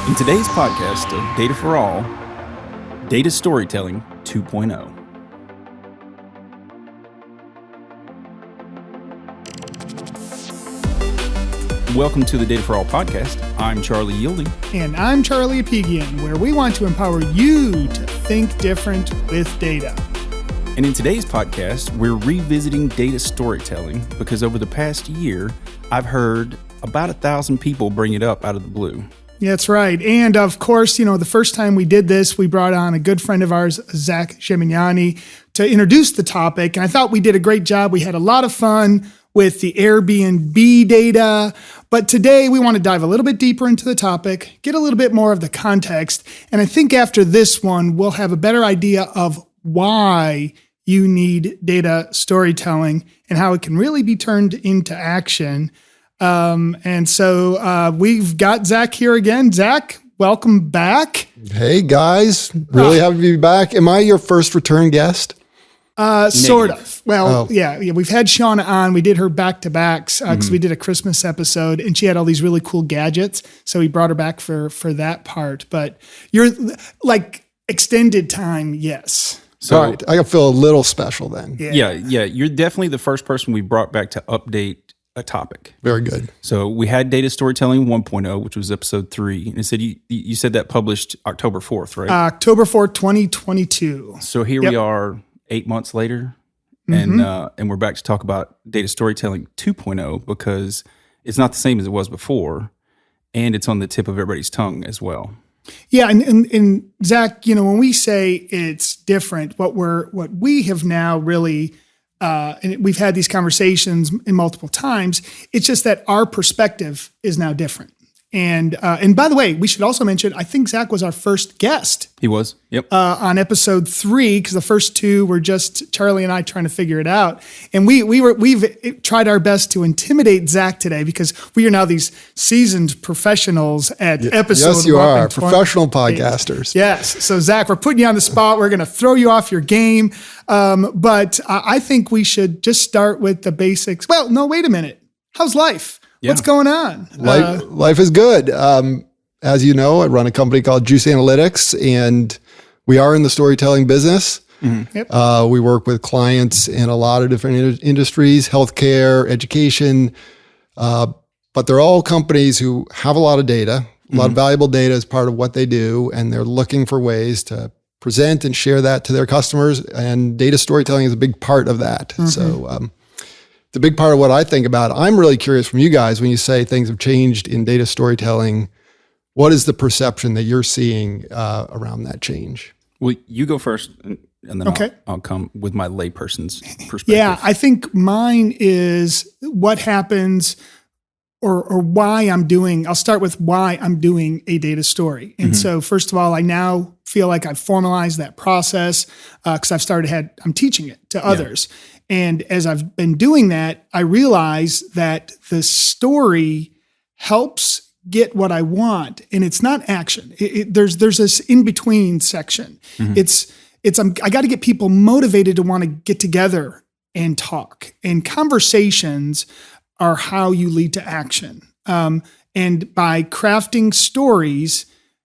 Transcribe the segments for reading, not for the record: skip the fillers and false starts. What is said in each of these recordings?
In today's podcast of Data for All, Data Storytelling 2.0. Welcome to the Data for All podcast. I'm Charlie Yielding. And I'm Charlie Apigian, where we want to empower you to think different with data. And in today's podcast, we're revisiting data storytelling because over the past year, I've heard about 1,000 people bring it up out of the blue. That's right. And of course, the first time we did this, we brought on a good friend of ours, Zach Gemignani, to introduce the topic. And I thought we did a great job. We had a lot of fun with the Airbnb data. But today we want to dive a little bit deeper into the topic, get a little bit more of the context. And I think after this one, we'll have a better idea of why you need data storytelling and how it can really be turned into action. And so we've got Zach here again. Zach, welcome back. Hey guys, really happy to be back. Am I your first return guest? Sort of. Well, yeah, we've had Shauna on. We did her back-to-backs because we did a Christmas episode and she had all these really cool gadgets. So we brought her back for that part. But you're like extended time, yes. So all right, I feel a little special then. Yeah. You're definitely the first person we brought back to update a topic. Very good. So we had Data Storytelling 1.0, which was episode 3. And it said you said that published October 4th, right? October 4th, 2022. So here we are 8 months later, and we're back to talk about Data Storytelling 2.0 because it's not the same as it was before, and it's on the tip of everybody's tongue as well. Yeah, and Zach, when we say it's different, what we have now really and we've had these conversations in multiple times. It's just that our perspective is now different. And by the way, we should also mention, I think Zach was our first guest. He was, yep. On episode 3, because the first 2 were just Charlie and I trying to figure it out. And we've tried our best to intimidate Zach today because we are now these seasoned professionals at episode. Yes, you are professional podcasters. Yes. So Zach, we're putting you on the spot. We're going to throw you off your game. But I think we should just start with the basics. Well, no, wait a minute. How's life? Yeah. What's going on? Life is good. As you know, I run a company called Juice Analytics, and we are in the storytelling business. Mm-hmm. Yep. We work with clients in a lot of different industries, healthcare, education, but they're all companies who have a lot of data, a lot of valuable data as part of what they do, and they're looking for ways to present and share that to their customers, and data storytelling is a big part of that. Mm-hmm. So it's a big part of what I think about. I'm really curious from you guys when you say things have changed in data storytelling. What is the perception that you're seeing around that change? Well, you go first, and then I'll come with my layperson's perspective. Yeah, I think mine is what happens or why I'm doing. I'll start with why I'm doing a data story. And so first of all, I now feel like I've formalized that process because I'm teaching it to others. Yeah. And as I've been doing that, I realize that the story helps get what I want, and it's not action. There's this in between section. Mm-hmm. I got to get people motivated to want to get together and talk. And conversations are how you lead to action. And by crafting stories,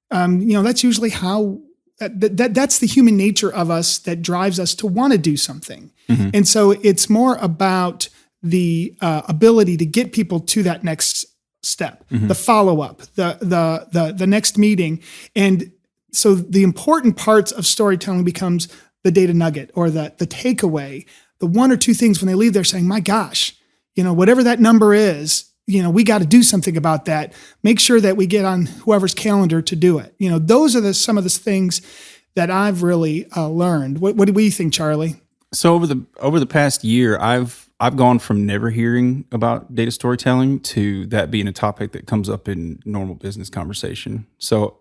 that's usually how. That's the human nature of us that drives us to want to do something. Mm-hmm. And so it's more about the ability to get people to that next step, the follow-up, the next meeting. And so the important parts of storytelling becomes the data nugget or the takeaway, the 1 or 2 things when they leave there saying, my gosh, whatever that number is, we got to do something about that. Make sure that we get on whoever's calendar to do it. Those are some of the things that I've really learned. What do you think, Charlie? So over the past year, I've gone from never hearing about data storytelling to that being a topic that comes up in normal business conversation. So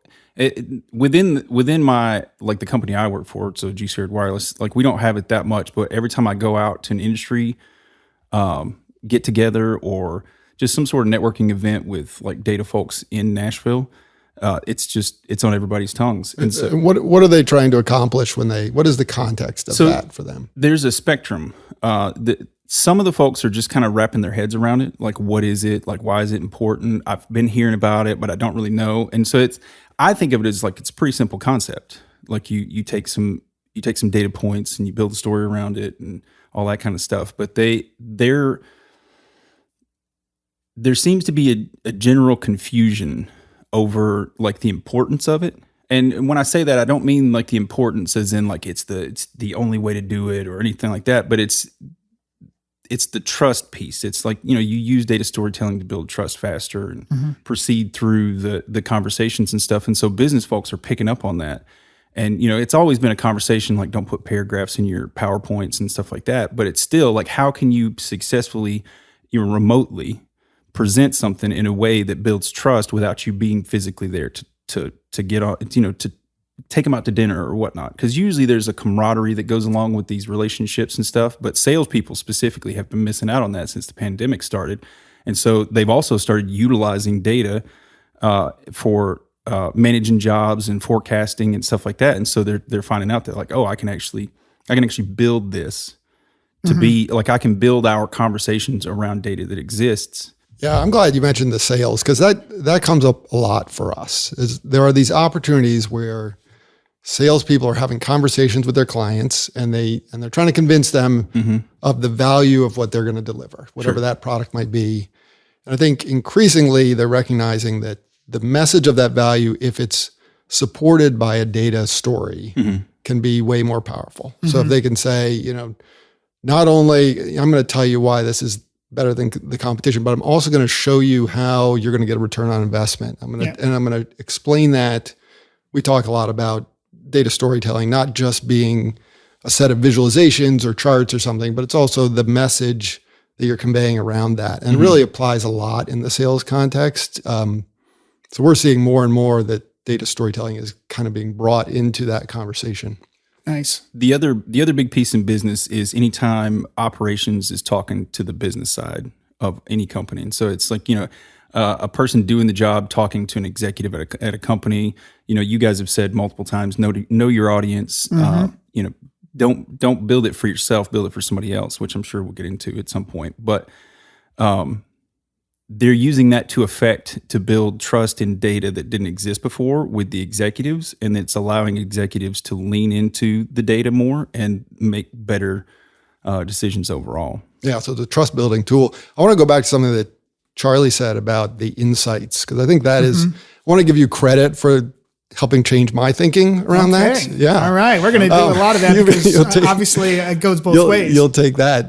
within my the company I work for, so G-Shared Wireless, we don't have it that much, but every time I go out to an industry get together or just some sort of networking event with data folks in Nashville, it's on everybody's tongues. And so, what are they trying to accomplish what is the context of that for them? There's a spectrum. Some of the folks are just kind of wrapping their heads around it. Like, what is it? Like, why is it important? I've been hearing about it, but I don't really know. And so I think of it as like it's a pretty simple concept. Like you take some data points and you build a story around it and all that kind of stuff. But there seems to be a general confusion over like the importance of it. And when I say that, I don't mean like the importance as in like it's the only way to do it or anything like that, but it's the trust piece. It's like, you use data storytelling to build trust faster and proceed through the conversations and stuff. And so business folks are picking up on that. And, it's always been a conversation, like don't put paragraphs in your PowerPoints and stuff like that. But it's still like, how can you successfully, remotely present something in a way that builds trust without you being physically there to get on, to take them out to dinner or whatnot. Because usually there's a camaraderie that goes along with these relationships and stuff. But salespeople specifically have been missing out on that since the pandemic started. And so they've also started utilizing data for managing jobs and forecasting and stuff like that. And so they're finding out that like, oh, I can actually build this to be like, I can build our conversations around data that exists. Yeah, I'm glad you mentioned the sales because that comes up a lot for us. There are these opportunities where salespeople are having conversations with their clients and they're trying to convince them of the value of what they're going to deliver, whatever that product might be. And I think increasingly they're recognizing that the message of that value, if it's supported by a data story, can be way more powerful. So if they can say, not only I'm going to tell you why this is better than the competition, but I'm also going to show you how you're going to get a return on investment. I'm going to explain that. We talk a lot about data storytelling, not just being a set of visualizations or charts or something, but it's also the message that you're conveying around that. And it really applies a lot in the sales context. So we're seeing more and more that data storytelling is kind of being brought into that conversation. Nice. The other big piece in business is anytime operations is talking to the business side of any company. And so it's like, a person doing the job talking to an executive at a company. You guys have said multiple times, know your audience. Don't build it for yourself, build it for somebody else, which I'm sure we'll get into at some point. But they're using that to build trust in data that didn't exist before with the executives, and it's allowing executives to lean into the data more and make better decisions overall. Yeah, so the trust building tool. I want to go back to something that Charlie said about the insights, because I think that is, I want to give you credit for helping change my thinking around that. Yeah. All right. We're going to do a lot of that because obviously it goes both ways. You'll take that.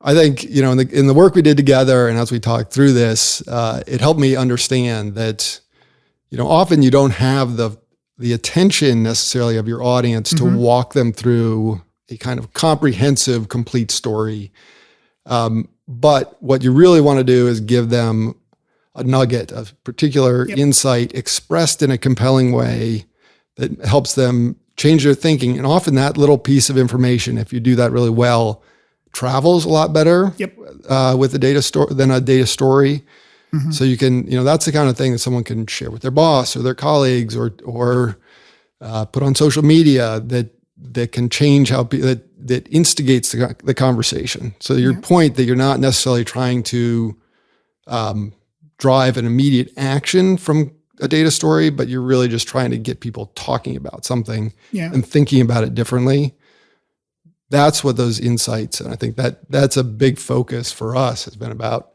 I think, in the work we did together and as we talked through this, it helped me understand that, often you don't have the attention necessarily of your audience to walk them through a kind of comprehensive, complete story. But what you really want to do is give them a nugget of particular insight expressed in a compelling way that helps them change their thinking. And often that little piece of information, if you do that really well, travels a lot better with a data story than a data story. So you can, that's the kind of thing that someone can share with their boss or their colleagues or put on social media that can change how that instigates the conversation. So your point that you're not necessarily trying to drive an immediate action from a data story, but you're really just trying to get people talking about something and thinking about it differently. That's what those insights, and I think that's a big focus for us, has been about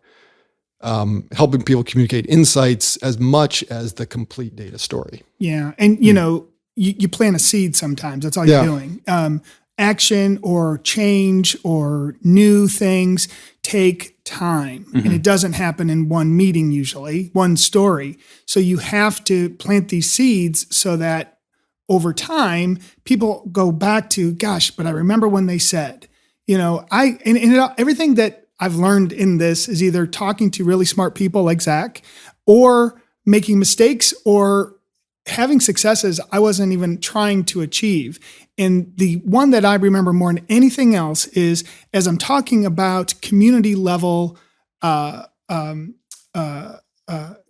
helping people communicate insights as much as the complete data story. Yeah, and you plant a seed sometimes. That's all you're doing. Action or change or new things take time, and it doesn't happen in one meeting usually, one story. So you have to plant these seeds so that over time, people go back to, gosh, but I remember when they said, everything that I've learned in this is either talking to really smart people like Zach or making mistakes or having successes I wasn't even trying to achieve. And the one that I remember more than anything else is as I'm talking about community level,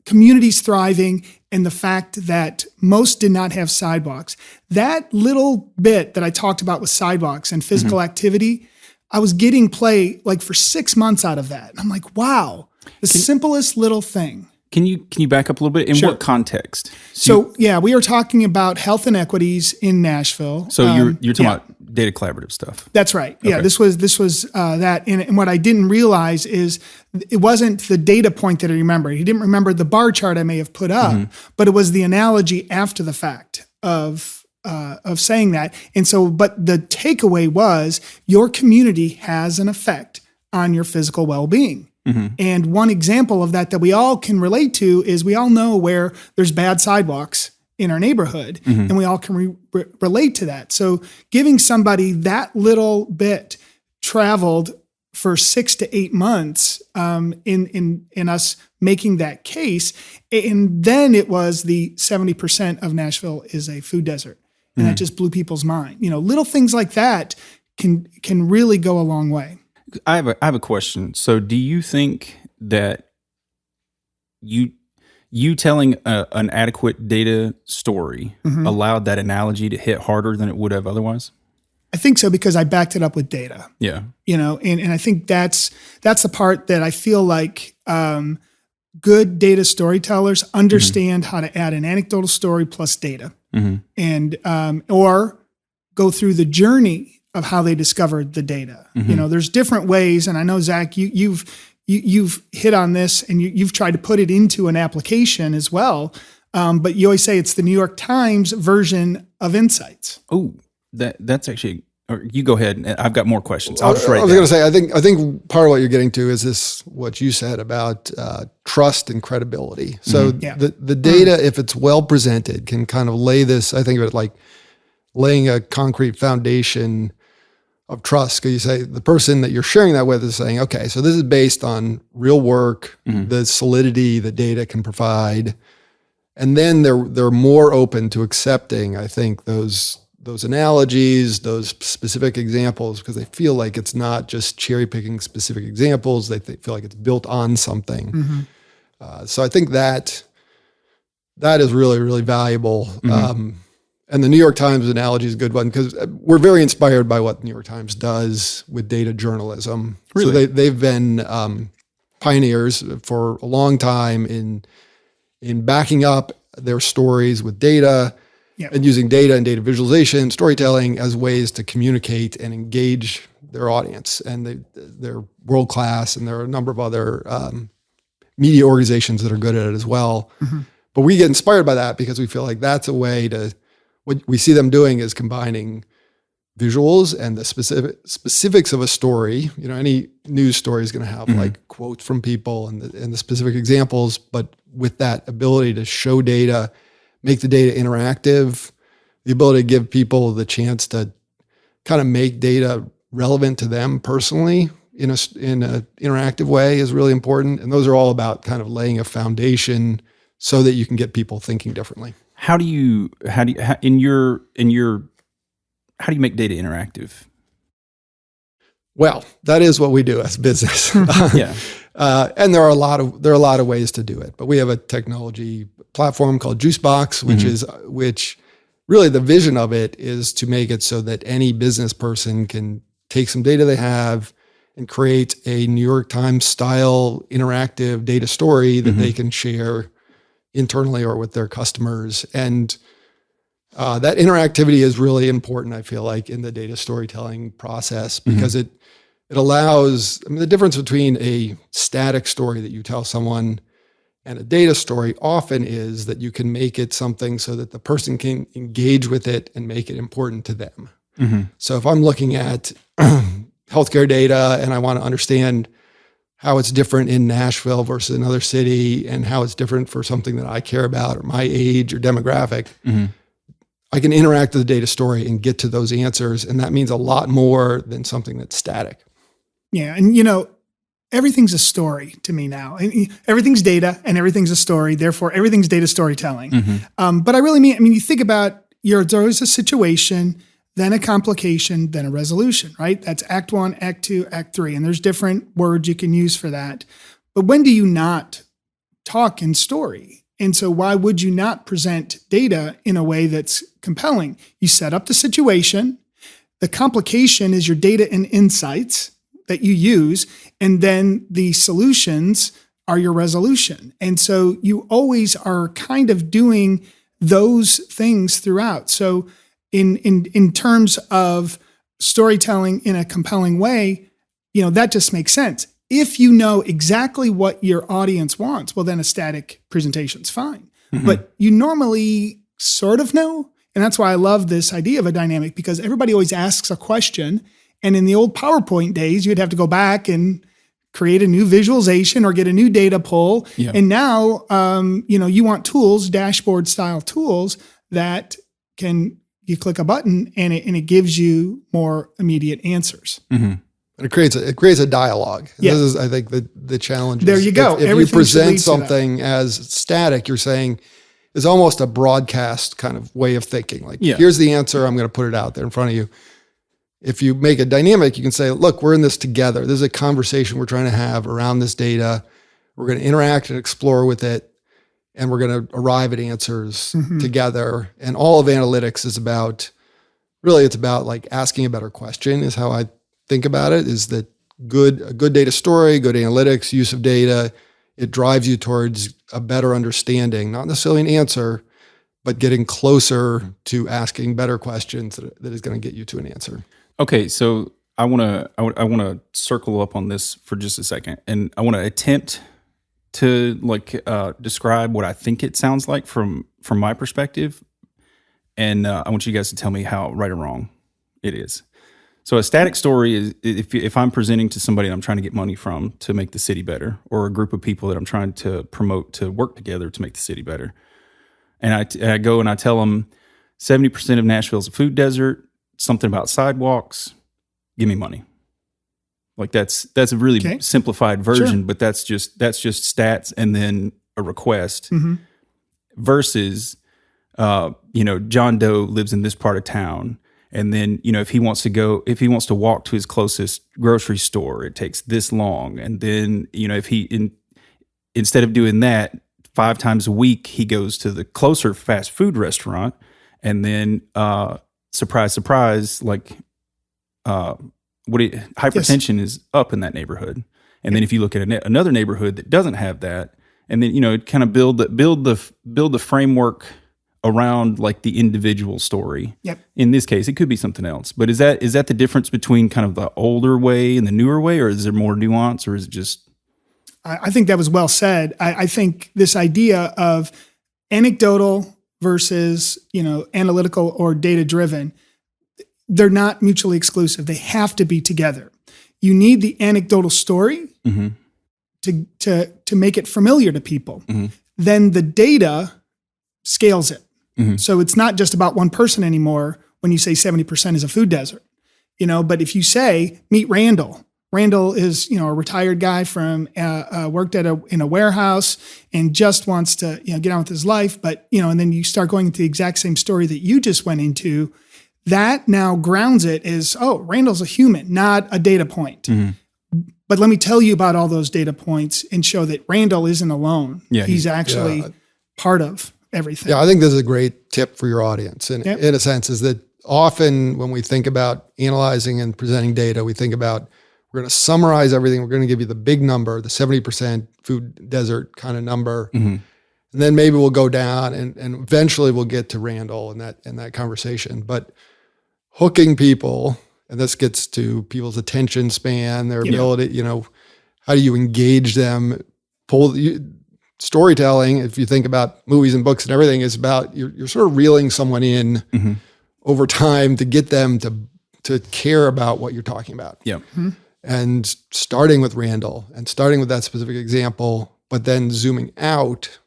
communities thriving and the fact that most did not have sidewalks. That little bit that I talked about with sidewalks and physical activity, I was getting play like for 6 months out of that. And I'm like, wow, the simplest little thing. Can you back up a little bit? In Sure. what context? So we are talking about health inequities in Nashville. So you're talking about data collaborative stuff. That's right. Okay. Yeah, this was that. And what I didn't realize is it wasn't the data point that I remember. He didn't remember the bar chart I may have put up, but it was the analogy after the fact of saying that. And so, but the takeaway was your community has an effect on your physical well-being. And one example of that we all can relate to is we all know where there's bad sidewalks in our neighborhood, and we all can relate to that. So giving somebody that little bit traveled for 6 to 8 months in us making that case, and then it was the 70% of Nashville is a food desert, and that just blew people's mind. Little things like that can really go a long way. I have a question. So do you think that you telling an adequate data story allowed that analogy to hit harder than it would have otherwise? I think so, because I backed it up with data. Yeah. And I think that's the part that I feel like good data storytellers understand how to add an anecdotal story plus data, and or go through the journey of how they discovered the data. There's different ways, and I know, Zach, you've hit on this, and you've tried to put it into an application as well. But you always say it's the New York Times version of insights. Oh, that's actually. Or you go ahead, and I've got more questions. I'll just I write. was going to say, I think part of what you're getting to is this, what you said about trust and credibility. So the data, if it's well presented, can kind of lay this. I think of it like laying a concrete foundation of trust, because you say the person that you're sharing that with is saying, okay, so this is based on real work, the solidity the data can provide, and then they're more open to accepting, I think, those analogies, those specific examples, because they feel like it's not just cherry picking specific examples. They feel like it's built on something. So I think that is really, really valuable. And the New York Times analogy is a good one, because we're very inspired by what the New York Times does with data journalism. Really? So they've been pioneers for a long time in backing up their stories with data and using data and data visualization, storytelling as ways to communicate and engage their audience. And they're world-class, and there are a number of other media organizations that are good at it as well. But we get inspired by that because we feel like that's a way to, what we see them doing is combining visuals and the specifics of a story. Any news story is going to have like quotes from people and the specific examples, but with that ability to show data, make the data interactive, the ability to give people the chance to kind of make data relevant to them personally in a interactive way is really important. And those are all about kind of laying a foundation so that you can get people thinking differently. How do you make data interactive? Well, that is what we do as business. And there are a lot of ways to do it. But we have a technology platform called Juicebox, which really the vision of it is to make it so that any business person can take some data they have and create a New York Times style interactive data story that they can share internally or with their customers. And that interactivity is really important, I feel like, in the data storytelling process, because it allows, the difference between a static story that you tell someone and a data story often is that you can make it something so that the person can engage with it and make it important to them. So if I'm looking at healthcare data and I want to understand how it's different in Nashville versus another city, and how it's different for something that I care about or my age or demographic, I can interact with the data story and get to those answers. And that means a lot more than something that's static. Yeah. And, everything's a story to me now. Everything's data and everything's a story. Therefore, everything's data storytelling. But I really mean, you think about there's always a situation, then a complication, then a resolution, right? That's Act 1, Act 2, Act 3. And there's different words you can use for that. But when do you not talk in story? And so why would you not present data in a way that's compelling? You set up the situation. The complication is your data and insights that you use. And then the solutions are your resolution. And so you always are kind of doing those things throughout. So in terms of storytelling in a compelling way, that just makes sense. If you know exactly what your audience wants, well, then a static presentation's fine. Mm-hmm. But you normally sort of know. And that's why I love this idea of a dynamic, because everybody always asks a question. And in the old PowerPoint days, you'd have to go back and create a new visualization or get a new data pull. Yeah. And now, you want tools, dashboard style tools that you click a button and it gives you more immediate answers. Mm-hmm. And it creates a dialogue. Yeah. This is, I think, the challenge. There you go. If you present something as static, you're saying it's almost a broadcast kind of way of thinking. Like, here's the answer. I'm going to put it out there in front of you. If you make it dynamic, you can say, look, we're in this together. This is a conversation we're trying to have around this data. We're going to interact and explore with it, and we're going to arrive at answers together. And all of analytics is about, really, it's about like asking a better question is how I think about it, is that a good data story, good analytics, use of data, it drives you towards a better understanding, not necessarily an answer, but getting closer to asking better questions that is going to get you to an answer. Okay, so I want to circle up on this for just a second, and I want to attempt to describe what I think it sounds like from my perspective, and I want you guys to tell me how right or wrong it is. So a static story is if I'm presenting to somebody I'm trying to get money from to make the city better, or a group of people that I'm trying to promote to work together to make the city better, and I go and I tell them 70% of Nashville's a food desert, something about sidewalks, give me money. Like that's a really simplified version, but that's just stats and then a request versus, John Doe lives in this part of town. And then, if he wants to walk to his closest grocery store, it takes this long. And then, instead of doing that 5 times a week, he goes to the closer fast food restaurant. And then, surprise, surprise, hypertension is up in that neighborhood. And then if you look at another neighborhood that doesn't have that, and then, kind of build the framework around like the individual story. Yep. In this case, it could be something else. But is that the difference between kind of the older way and the newer way, or is there more nuance, or is it just? I think that was well said. I think this idea of anecdotal versus, analytical or data-driven, they're not mutually exclusive. They have to be together. You need the anecdotal story to make it familiar to people. Mm-hmm. Then the data scales it. Mm-hmm. So it's not just about one person anymore when you say 70% is a food desert, but if you say, meet Randall. Randall is, a retired guy from, worked in a warehouse and just wants to, get on with his life. But, and then you start going into the exact same story that you just went into, that now grounds it as, Randall's a human, not a data point. Mm-hmm. But let me tell you about all those data points and show that Randall isn't alone. Yeah, he's actually part of everything. Yeah, I think this is a great tip for your audience. And in a sense, is that often when we think about analyzing and presenting data, we think about, we're going to summarize everything. We're going to give you the big number, the 70% food desert kind of number. Mm-hmm. And then maybe we'll go down and eventually we'll get to Randall and that conversation. But hooking people, and this gets to people's attention span, their ability, how do you engage them, storytelling, if you think about movies and books and everything, is about you're sort of reeling someone in over time to get them to care about what you're talking about. Yeah. Mm-hmm. And starting with Randall and starting with that specific example, but then zooming out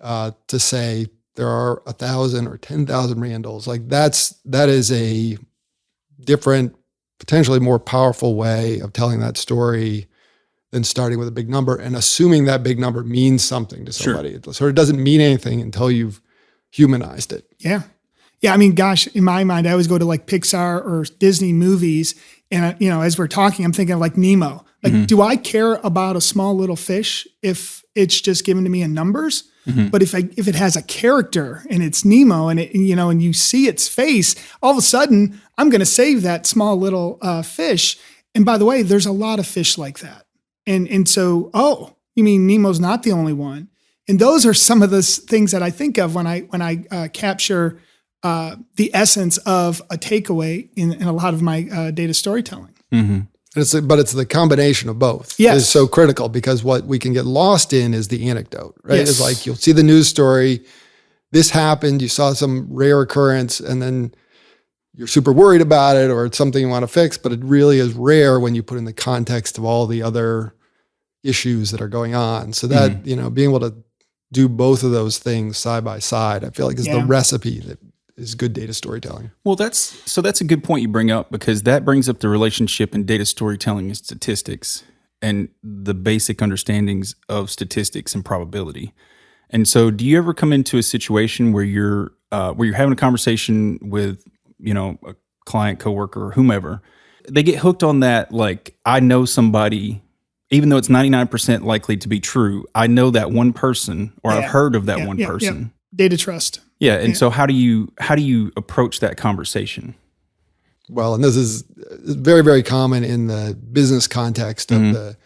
to say there are 1,000 or 10,000 Randalls. Like that is a different, potentially more powerful way of telling that story than starting with a big number and assuming that big number means something to somebody. Sure. So it doesn't mean anything until you've humanized it. Yeah. Yeah. I mean, gosh, in my mind, I always go to like Pixar or Disney movies. And, as we're talking, I'm thinking of like Nemo. Like, do I care about a small little fish if it's just given to me in numbers? Mm-hmm. But if it has a character and it's Nemo and and you see its face, all of a sudden I'm going to save that small little fish. And by the way, there's a lot of fish like that. And so, You mean Nemo's not the only one? And those are some of the things that I think of when I capture the essence of a takeaway in a lot of my data storytelling. Mm-hmm. But it's the combination of both. Yes. Is so critical, because what we can get lost in is the anecdote, right? Yes. It's like you'll see the news story, this happened, you saw some rare occurrence, and then you're super worried about it, or it's something you want to fix, but it really is rare when you put in the context of all the other issues that are going on. So that, being able to do both of those things side by side, I feel like is the recipe that is good data storytelling. Well, that's a good point you bring up, because that brings up the relationship in data storytelling and statistics and the basic understandings of statistics and probability. And so, do you ever come into a situation where you're having a conversation with, a client, coworker, or whomever, they get hooked on that, like, I know somebody, even though it's 99% likely to be true, I know that one person, or I've heard of that one person. Data trust. Yeah, and so how do you approach that conversation? Well, and this is very, very common in the business context of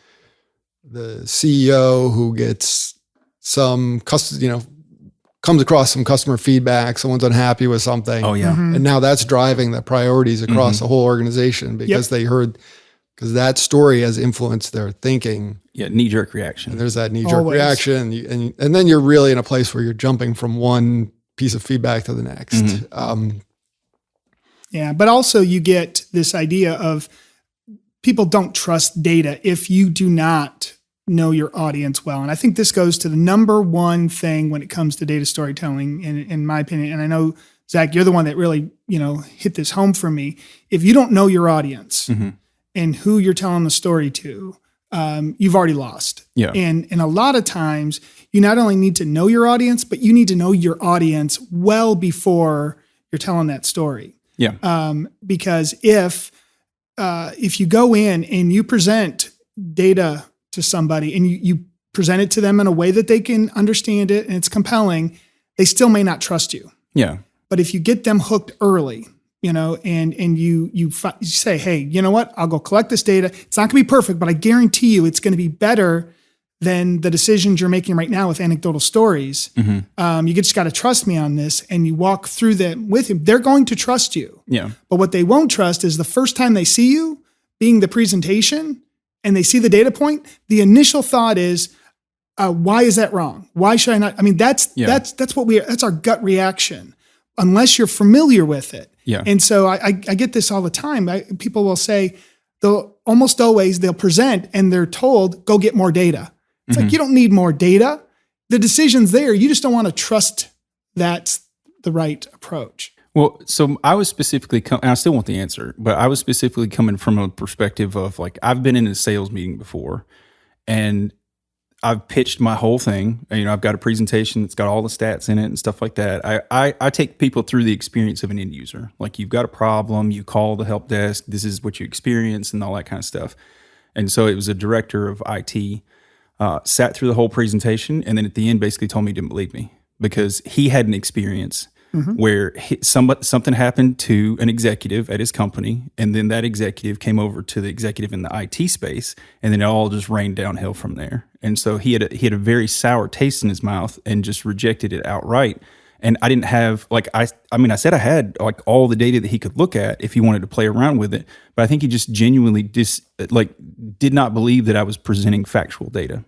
the CEO who gets some comes across some customer feedback, someone's unhappy with something. Oh yeah. And now that's driving the priorities across the whole organization, because because that story has influenced their thinking. Yeah, knee-jerk reaction. And there's that knee-jerk reaction. And then you're really in a place where you're jumping from one piece of feedback to the next. But also you get this idea of people don't trust data if you do not know your audience well. And I think this goes to the number one thing when it comes to data storytelling, in my opinion. And I know, Zach, you're the one that really, hit this home for me. If you don't know your audience and who you're telling the story to, you've already lost. Yeah. And a lot of times you not only need to know your audience, but you need to know your audience well before you're telling that story. Yeah. Because if you go in and you present data to somebody and you present it to them in a way that they can understand it and it's compelling, they still may not trust you. Yeah. But if you get them hooked early, and you say, hey, you know what? I'll go collect this data. It's not going to be perfect, but I guarantee you it's going to be better than the decisions you're making right now with anecdotal stories. You just got to trust me on this, and you walk through them with him. They're going to trust you. Yeah. But what they won't trust is the first time they see you being the presentation and they see the data point, the initial thought is, why is that wrong? Why should I not? I mean, that's our gut reaction, unless you're familiar with it. Yeah. And so I get this all the time. People will say, they'll present and they're told, go get more data. It's like, you don't need more data. The decision's there. You just don't want to trust that's the right approach. Well, so I was specifically, and I still want the answer, but I was specifically coming from a perspective of, like, I've been in a sales meeting before and I've pitched my whole thing. I've got a presentation that's got all the stats in it and stuff like that. I take people through the experience of an end user. Like, you've got a problem, you call the help desk, this is what you experience and all that kind of stuff. And so it was a director of IT, sat through the whole presentation, and then at the end basically told me he didn't believe me because he had an experience where something happened to an executive at his company, and then that executive came over to the executive in the IT space, and then it all just rained downhill from there. And so he had a very sour taste in his mouth and just rejected it outright. And I didn't have, like, I said I had, like, all the data that he could look at if he wanted to play around with it, but I think he just genuinely did not believe that I was presenting factual data.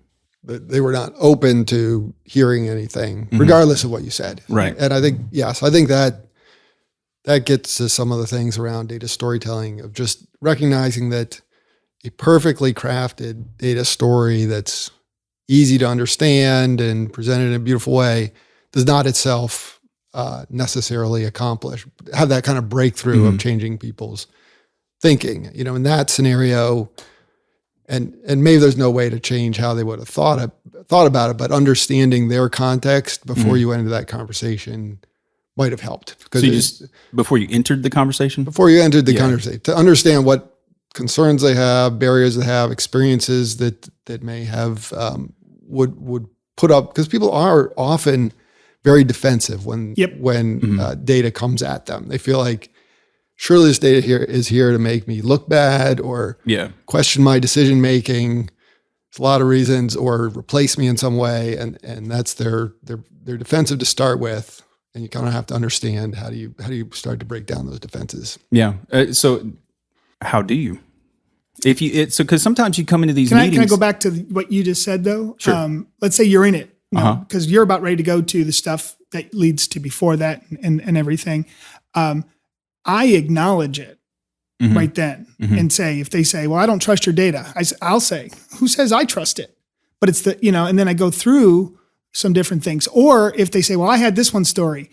They were not open to hearing anything, regardless of what you said. Right. And I think, I think that gets to some of the things around data storytelling, of just recognizing that a perfectly crafted data story that's easy to understand and presented in a beautiful way does not itself necessarily have that kind of breakthrough of changing people's thinking. In that scenario, and maybe there's no way to change how they would have thought about it, but understanding their context before you went into that conversation might have helped. Because before you entered the conversation? Before you entered the conversation, to understand what concerns they have, barriers they have, experiences that may have, would put up, because people are often very defensive when data comes at them. They feel like, surely this data here is here to make me look bad or question my decision making. for a lot of reasons, or replace me in some way, and that's their defensive to start with. And you kind of have to understand how do you start to break down those defenses. Yeah. So how do you? Because sometimes you come into these meetings. Can I go back to what you just said though? Sure. Let's say you're in it, because you're about ready to go to the stuff that leads to before that and everything. I acknowledge it right then and say, if they say, well, I don't trust your data, I'll say, who says I trust it? But it's and then I go through some different things. Or if they say, well, I had this one story,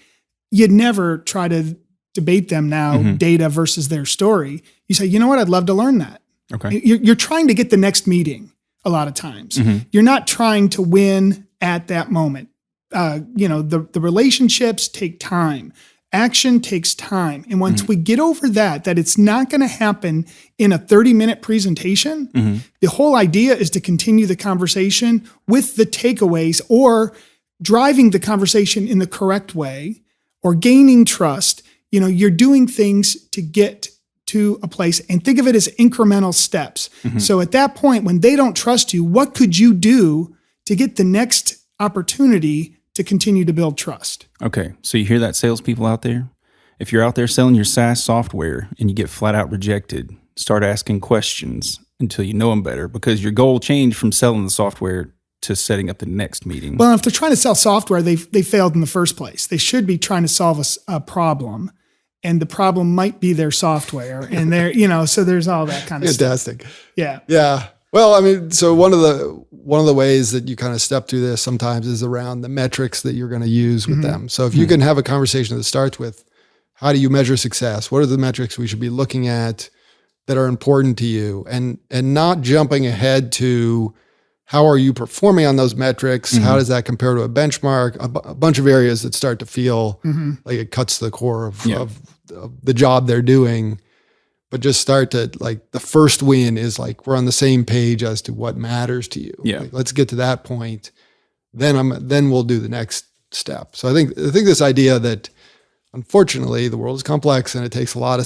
you'd never try to debate them now, data versus their story. You say, you know what? I'd love to learn that. Okay. You're trying to get the next meeting a lot of times. You're not trying to win at that moment. The relationships take time. Action takes time. And once we get over that it's not going to happen in a 30-minute presentation, the whole idea is to continue the conversation with the takeaways, or driving the conversation in the correct way, or gaining trust. You're doing things to get to a place, and think of it as incremental steps. So at that point, when they don't trust you, what could you do to get the next opportunity to continue to build trust? Okay. So you hear that, salespeople out there? If you're out there selling your SaaS software and you get flat out rejected, start asking questions until you know them better, because your goal changed from selling the software to setting up the next meeting. Well, if they're trying to sell software, they failed in the first place. They should be trying to solve a problem, and the problem might be their software, and so there's all that kind of Fantastic. stuff. Yeah. Yeah. Well, I mean, so one of the ways that you kind of step through this sometimes is around the metrics that you're going to use with them. So if you can have a conversation that starts with, how do you measure success? What are the metrics we should be looking at that are important to you? And not jumping ahead to, how are you performing on those metrics? How does that compare to a benchmark? A bunch of areas that start to feel like it cuts to the core of the job they're doing. But just start to, like, the first win is like, we're on the same page as to what matters to you. Yeah. Like, let's get to that point. Then we'll do the next step. So I think this idea that, unfortunately, the world is complex and it takes a lot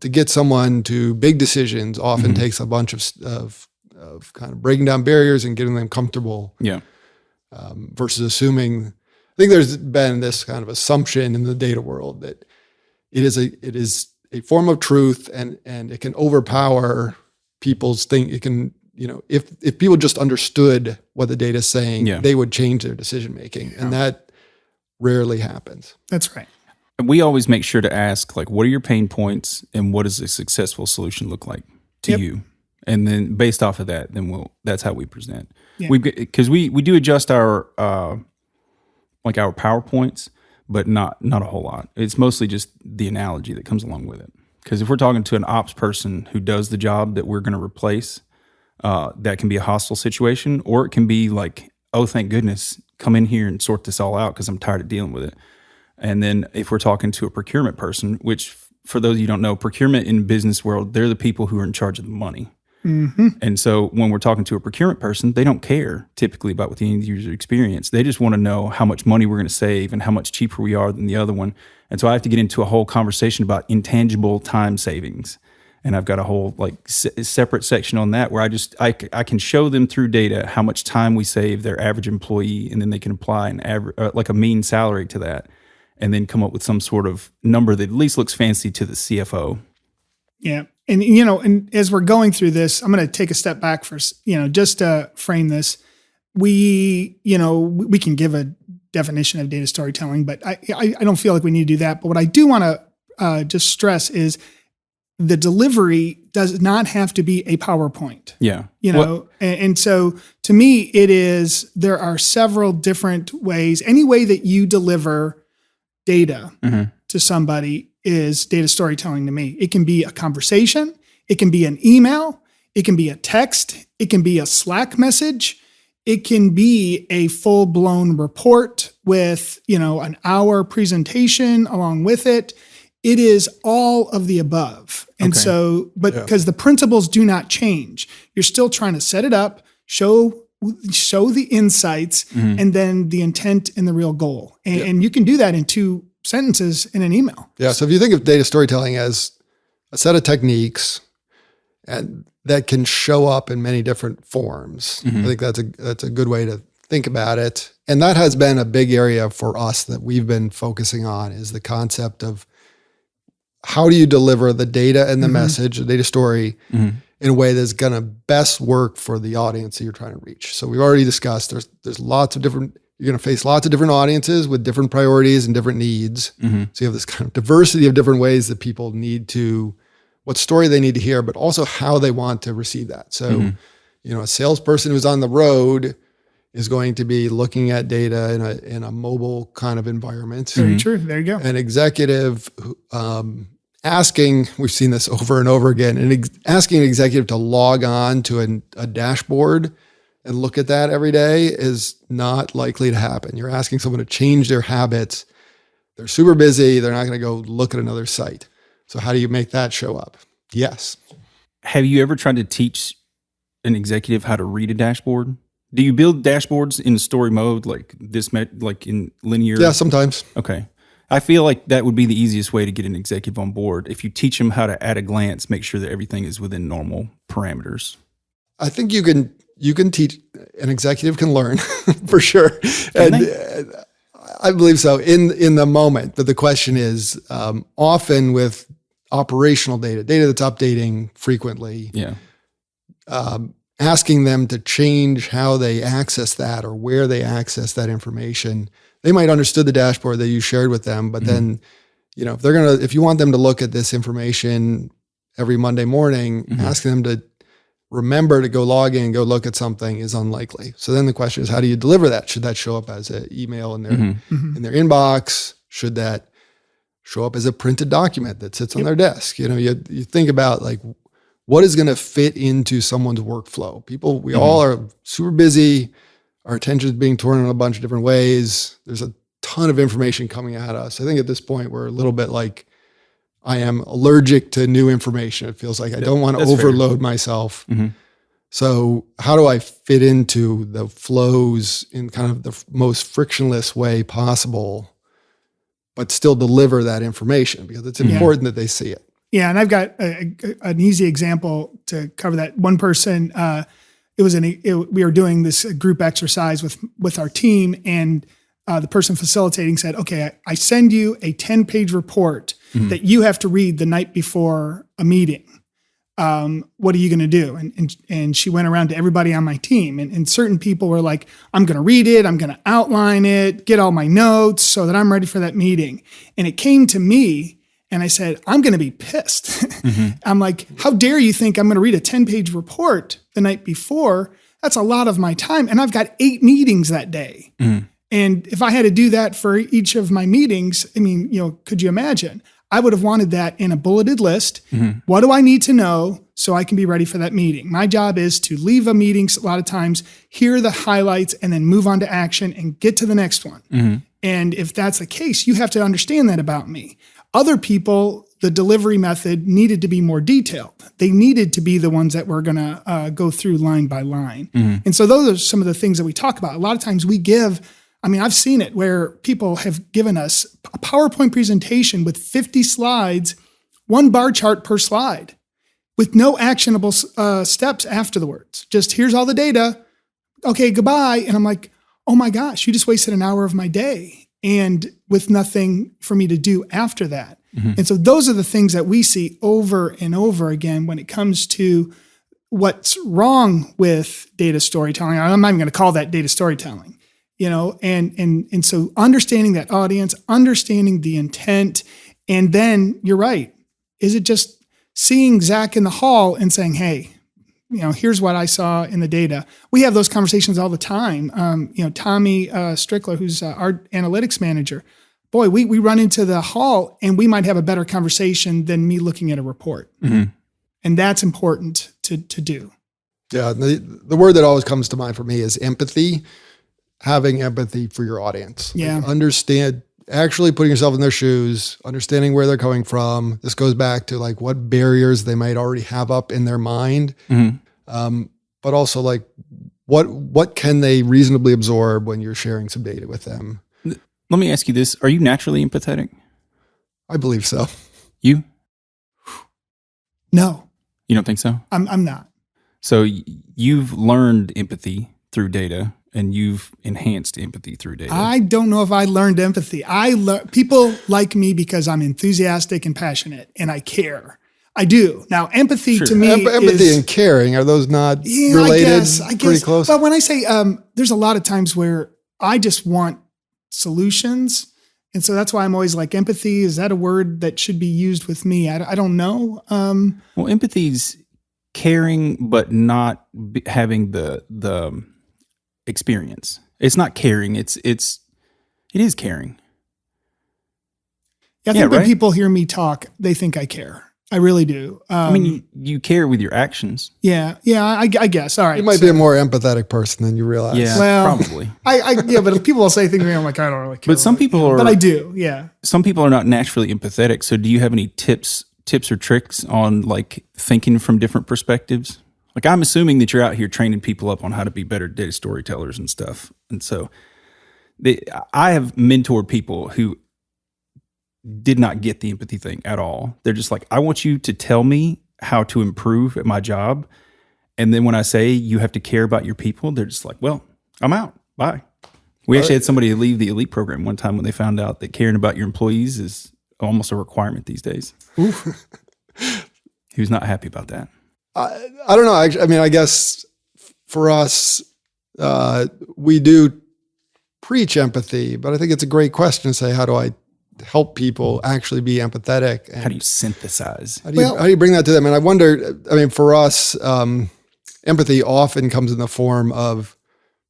to get someone to big decisions often takes a bunch of kind of breaking down barriers and getting them comfortable. Yeah. Versus assuming, I think there's been this kind of assumption in the data world that it is a form of truth, and it can overpower people's thing. It can, if people just understood what the data is saying, they would change their decision making, and that rarely happens. That's right. We always make sure to ask, like, what are your pain points, and what does a successful solution look like to you? And then based off of that, that's how we present. Yeah. Because we do adjust our our PowerPoints, but not a whole lot. It's mostly just the analogy that comes along with it. Because if we're talking to an ops person who does the job that we're going to replace, that can be a hostile situation, or it can be like, oh, thank goodness, come in here and sort this all out because I'm tired of dealing with it. And then if we're talking to a procurement person, which for those of you who don't know, procurement in business world, they're the people who are in charge of the money. And so when we're talking to a procurement person, they don't care typically about what the end user experience. They just want to know how much money we're going to save and how much cheaper we are than the other one. And so I have to get into a whole conversation about intangible time savings. And I've got a whole separate section on that where I can show them through data how much time we save their average employee, and then they can apply a mean salary to that, and then come up with some sort of number that at least looks fancy to the CFO. Yeah. And as we're going through this, I'm going to take a step back for, just to frame this. We can give a definition of data storytelling, but I don't feel like we need to do that. But what I do want to just stress is the delivery does not have to be a PowerPoint. Yeah. And so to me, there are several different ways. Any way that you deliver data to somebody is data storytelling to me. It can be a conversation. It can be an email. It can be a text. It can be a Slack message. It can be a full-blown report with, an hour presentation along with it. It is all of the above. And because the principles do not change. You're still trying to set it up, show the insights, and then the intent and the real goal. And you can do that in 2 sentences in an email. Yeah. So if you think of data storytelling as a set of techniques, and that can show up in many different forms. I think that's a good way to think about it. And that has been a big area for us that we've been focusing on, is the concept of how do you deliver the data and the message, the data story, in a way that's going to best work for the audience that you're trying to reach. So we've already discussed there's lots of different, you're going to face lots of different audiences with different priorities and different needs. So you have this kind of diversity of different ways that people need to, what story they need to hear, but also how they want to receive that. So, a salesperson who's on the road is going to be looking at data in a mobile kind of environment. Very true. There you go. An executive asking, we've seen this over and over again, and asking an executive to log on to a dashboard and look at that every day is not likely to happen. You're asking someone to change their habits. They're super busy. They're not going to go look at another site. So how do you make that show up? Yes. Have you ever tried to teach an executive how to read a dashboard? Do you build dashboards in story mode, like in linear? Yeah, sometimes. Okay. I feel like that would be the easiest way to get an executive on board. If you teach them how to, at a glance, make sure that everything is within normal parameters. I think you can teach, an executive can learn for sure. And I believe so in the moment. But the question is, often with operational data that's updating frequently, asking them to change how they access that or where they access that information. They might understood the dashboard that you shared with them, but then, if you want them to look at this information every Monday morning, asking them to remember to go log in and go look at something is unlikely. So then the question is, how do you deliver that? Should that show up as an email in their inbox? Should that show up as a printed document that sits on their desk? You think about like, what is going to fit into someone's workflow? We all are super busy. Our attention is being torn in a bunch of different ways. There's a ton of information coming at us. I think at this point, we're a little bit like, I am allergic to new information. It feels like I don't want to overload myself. So how do I fit into the flows in kind of the most frictionless way possible, but still deliver that information? Because it's important that they see it. Yeah, and I've got an easy example to cover that. One person, we were doing this group exercise with our team, and the person facilitating said, "Okay, I send you a 10-page report that you have to read the night before a meeting. What are you going to do?" And she went around to everybody on my team, and certain people were like, "I'm going to read it. I'm going to outline it, get all my notes so that I'm ready for that meeting." And it came to me. And I said, I'm going to be pissed. I'm like, how dare you think I'm going to read a 10-page report the night before? That's a lot of my time. And I've got 8 meetings that day. And if I had to do that for each of my meetings, could you imagine? I would have wanted that in a bulleted list. What do I need to know so I can be ready for that meeting? My job is to leave a meeting a lot of times, hear the highlights, and then move on to action and get to the next one. And if that's the case, you have to understand that about me. Other people, the delivery method needed to be more detailed. They needed to be the ones that were going to go through line by line. And so those are some of the things that we talk about. A lot of times we I've seen it where people have given us a PowerPoint presentation with 50 slides, 1 bar chart per slide, with no actionable steps afterwards. Just here's all the data. Okay, goodbye. And I'm like, oh my gosh, you just wasted an hour of my day. And with nothing for me to do after that. And so those are the things that we see over and over again when it comes to what's wrong with data storytelling. I'm not even going to call that data storytelling, and so understanding that audience, understanding the intent, and then you're right. Is it just seeing Zach in the hall and saying, hey, here's what I saw in the data? We have those conversations all the time. Tommy Strickler, who's our analytics manager, boy, we run into the hall and we might have a better conversation than me looking at a report. And that's important to do. Yeah. The word that always comes to mind for me is empathy, having empathy for your audience. Yeah. Like understand, actually putting yourself in their shoes, understanding where they're coming from. This goes back to like what barriers they might already have up in their mind. But also like what can they reasonably absorb when you're sharing some data with them? Let me ask you this. Are you naturally empathetic? I believe so. You? No. You don't think so? I'm not. So you've learned empathy through data, and you've enhanced empathy through data. I don't know if I learned empathy. People like me because I'm enthusiastic and passionate, and I care. I do. Now, empathy to me empathy and caring, are those not related? I guess. Pretty close? But when I say there's a lot of times where I just want solutions. And so that's why I'm always like, empathy, is that a word that should be used with me? I don't know. Well, empathy's caring, but not having the experience. It's not caring. It is caring. Yeah, I think when people hear me talk, they think I care. I really do. I mean, you care with your actions. Yeah, I guess. All right. You might be a more empathetic person than you realize. Yeah, well, probably. But people will say things to me, I'm like, I don't really care. But some people are. But I do, yeah. Some people are not naturally empathetic. So do you have any tips or tricks on like thinking from different perspectives? Like, I'm assuming that you're out here training people up on how to be better data storytellers and stuff. And so I have mentored people who did not get the empathy thing at all. They're just like, I want you to tell me how to improve at my job. And then when I say you have to care about your people, they're just like, well, I'm out. Bye. We actually had somebody leave the elite program one time when they found out that caring about your employees is almost a requirement these days. He was not happy about that. I don't know. I mean, I guess for us, we do preach empathy, but I think it's a great question to say, how do I help people actually be empathetic? And how do you synthesize? How do you bring that to them? And I wonder, I mean, for us, empathy often comes in the form of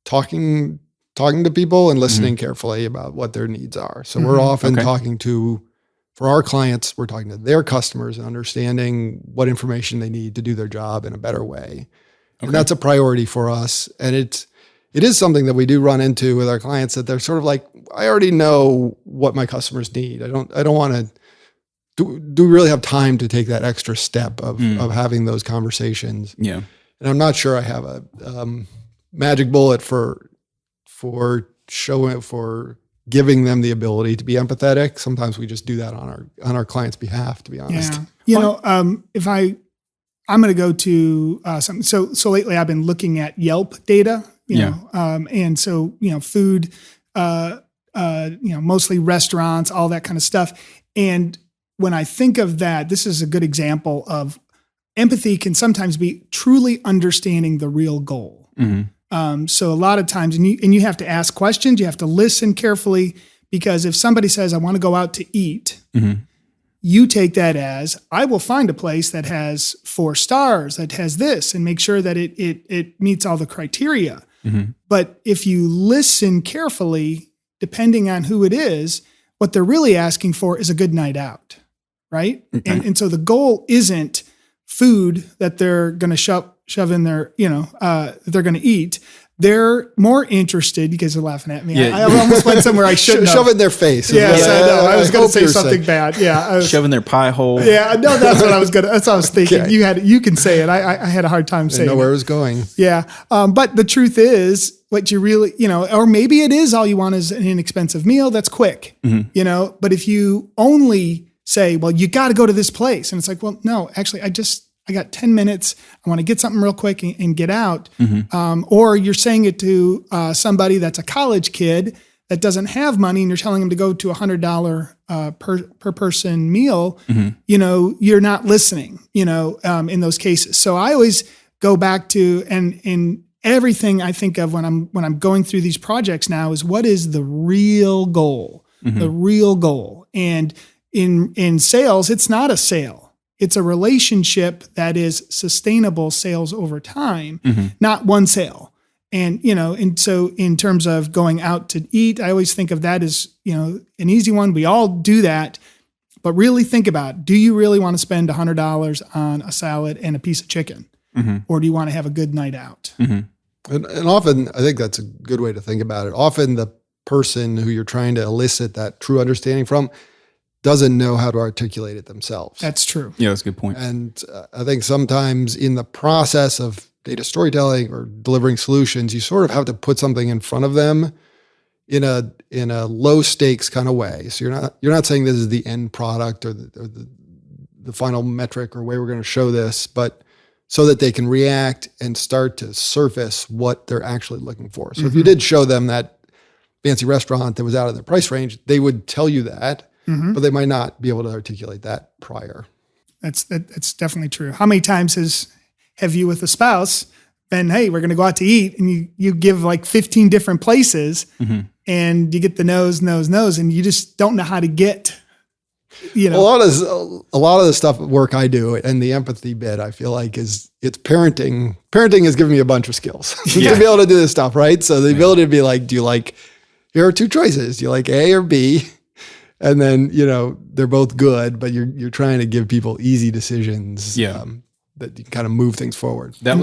talking to people and listening carefully about what their needs are. So we're often talking to, for our clients, we're talking to their customers and understanding what information they need to do their job in a better way. And that's a priority for us. And it is something that we do run into with our clients, that they're sort of like, I already know what my customers need. I don't want to, do we really have time to take that extra step of having those conversations? Yeah. And I'm not sure I have a magic bullet for giving them the ability to be empathetic. Sometimes we just do that on our clients' behalf, to be honest. Yeah. If I'm going to go to something. So lately I've been looking at Yelp data, and so, food, mostly restaurants, all that kind of stuff. And when I think of that, this is a good example of empathy can sometimes be truly understanding the real goal. So a lot of times, and you have to ask questions, you have to listen carefully, because if somebody says, I want to go out to eat, you take that as, I will find a place that has 4 stars, that has this, and make sure that it meets all the criteria. But if you listen carefully, depending on who it is, what they're really asking for is a good night out, right? And so the goal isn't food that they're going to shove in their, they're going to eat. They're more interested, because they're laughing at me. Yeah. I almost went somewhere I shouldn't have. Shove it in their face. Yes, I know. I was going to say something bad. Yeah. Shoving their pie hole. Yeah, no, that's what I was that's what I was thinking. Okay. You can say it. I had a hard time saying it. I know where it was going. Yeah. But the truth is, what you really, or maybe it is all you want is an inexpensive meal that's quick, but if you only say, well, you got to go to this place. And it's like, well, no, actually, I got 10 minutes. I want to get something real quick and get out. Or you're saying it to somebody that's a college kid that doesn't have money, and you're telling them to go to $100 per person meal. You're not listening, in those cases. So I always go back to, and everything I think of when I'm going through these projects now is, what is the real goal? The real goal. And in sales, it's not a sale. It's a relationship that is sustainable sales over time, not one sale. And, and so in terms of going out to eat, I always think of that as, an easy one. We all do that, but really think about, do you really want to spend $100 on a salad and a piece of chicken? Or do you want to have a good night out? And often, I think that's a good way to think about it. Often the person who you're trying to elicit that true understanding from doesn't know how to articulate it themselves. That's true. Yeah, that's a good point. And I think sometimes in the process of data storytelling or delivering solutions, you sort of have to put something in front of them in a low stakes kind of way. So you're not saying this is the end product or the final metric or way we're going to show this, but so that they can react and start to surface what they're actually looking for. So if you did show them that fancy restaurant that was out of their price range, they would tell you that, but they might not be able to articulate that prior. That's definitely true. How many times have you with a spouse been, hey, we're going to go out to eat, and you give like 15 different places, and you get the no's, and you just don't know how to get, you know. A lot of the stuff at work I do, and the empathy bit, I feel like it's parenting. Parenting has given me a bunch of skills to be able to do this stuff, right? So the ability to be like, here are two choices. Do you like A or B? And then, they're both good, but you're trying to give people easy decisions that you kind of move things forward. That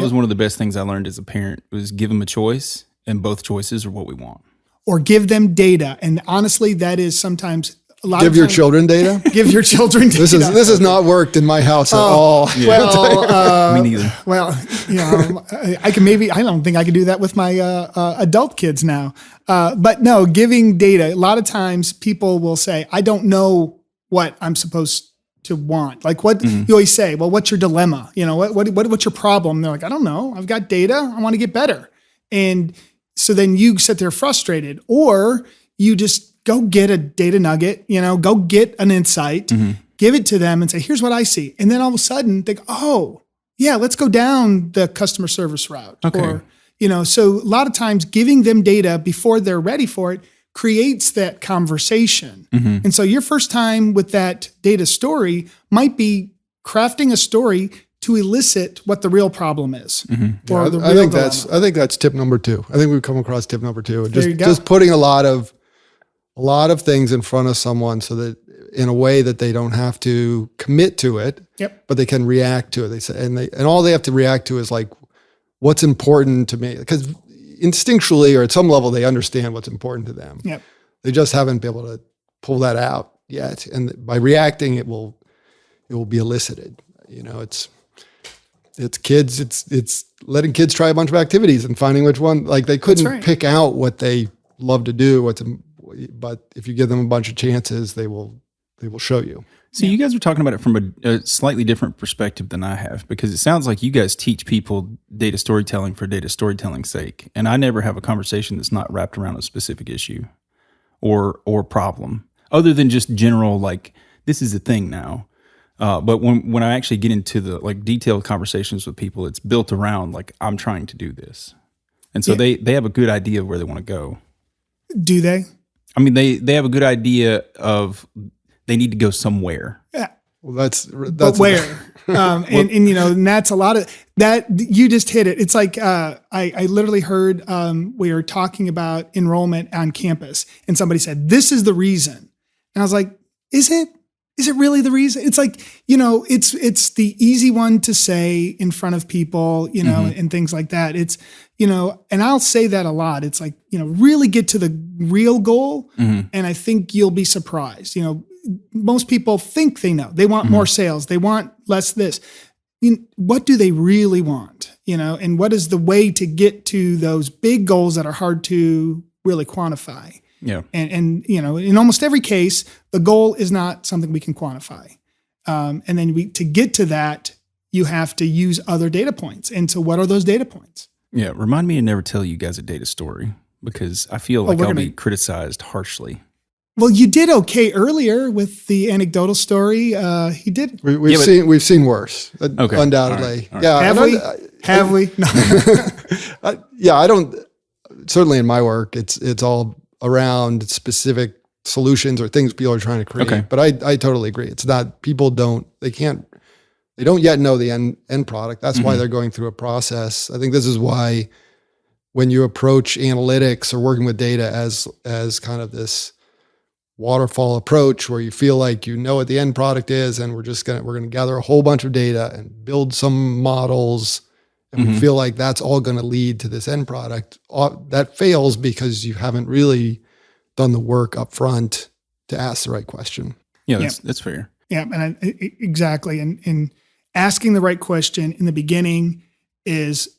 was one of the best things I learned as a parent, was give them a choice, and both choices are what we want. Or give them data. And honestly, that is sometimes a lot Give your children data? Give your children data. This has not worked in my house at all. Yeah. Well, me neither. Well, I don't think I can do that with my adult kids now. But no, giving data, a lot of times people will say, I don't know what I'm supposed to want. Like what you always say, well, what's your dilemma? What's your problem? And they're like, I don't know. I've got data. I want to get better. And so then you sit there frustrated, or you just go get a data nugget, go get an insight, give it to them and say, here's what I see. And then all of a sudden think, oh yeah, let's go down the customer service route. Okay. Or, so a lot of times giving them data before they're ready for it creates that conversation. And so your first time with that data story might be crafting a story to elicit what the real problem is. Or the real I think that's tip number 2. I think we've come across tip number 2. Just putting a lot of things in front of someone so that in a way that they don't have to commit to it, but they can react to it. They say, and all they have to react to is like, what's important to me? Because instinctually or at some level, they understand what's important to them. They just haven't been able to pull that out yet. And by reacting, it will be elicited. It's kids. It's letting kids try a bunch of activities and finding which one, like they couldn't pick out what they love to do, but if you give them a bunch of chances, they will show you. So you guys are talking about it from a slightly different perspective than I have, because it sounds like you guys teach people data storytelling for data storytelling's sake. And I never have a conversation that's not wrapped around a specific issue or problem, other than just general, like, this is a thing now. But when I actually get into the like detailed conversations with people, it's built around like, I'm trying to do this. And so they have a good idea of where they want to go. Do they? I mean, they have a good idea of they need to go somewhere. Yeah. Well, that's but where? And that's a lot of that. You just hit it. It's like I literally heard we were talking about enrollment on campus, and somebody said, "This is the reason," and I was like, "Is it? Is it really the reason?" It's like, it's the easy one to say in front of people, and things like that. It's, and I'll say that a lot. It's like, really get to the real goal. And I think you'll be surprised. Most people think they know. They want more sales. They want less this. What do they really want? And what is the way to get to those big goals that are hard to really quantify? Yeah. And in almost every case, the goal is not something we can quantify. And then to get to that, you have to use other data points. And so what are those data points? Yeah. Remind me to never tell you guys a data story, because I feel like I'll be criticized harshly. Well, you did okay earlier with the anecdotal story. He did. We've seen worse, undoubtedly. All right. Yeah. Have we? No. I don't, certainly in my work, it's all around specific solutions or things people are trying to create. Okay. But I totally agree. It's not, they don't yet know the end product. That's why they're going through a process. I think this is why when you approach analytics or working with data as kind of this waterfall approach where you feel like what the end product is, and we're going to gather a whole bunch of data and build some models, and we feel like that's all going to lead to this end product, that fails because you haven't really done the work up front to ask the right question. Yeah, that's fair. Yeah, and exactly. And asking the right question in the beginning is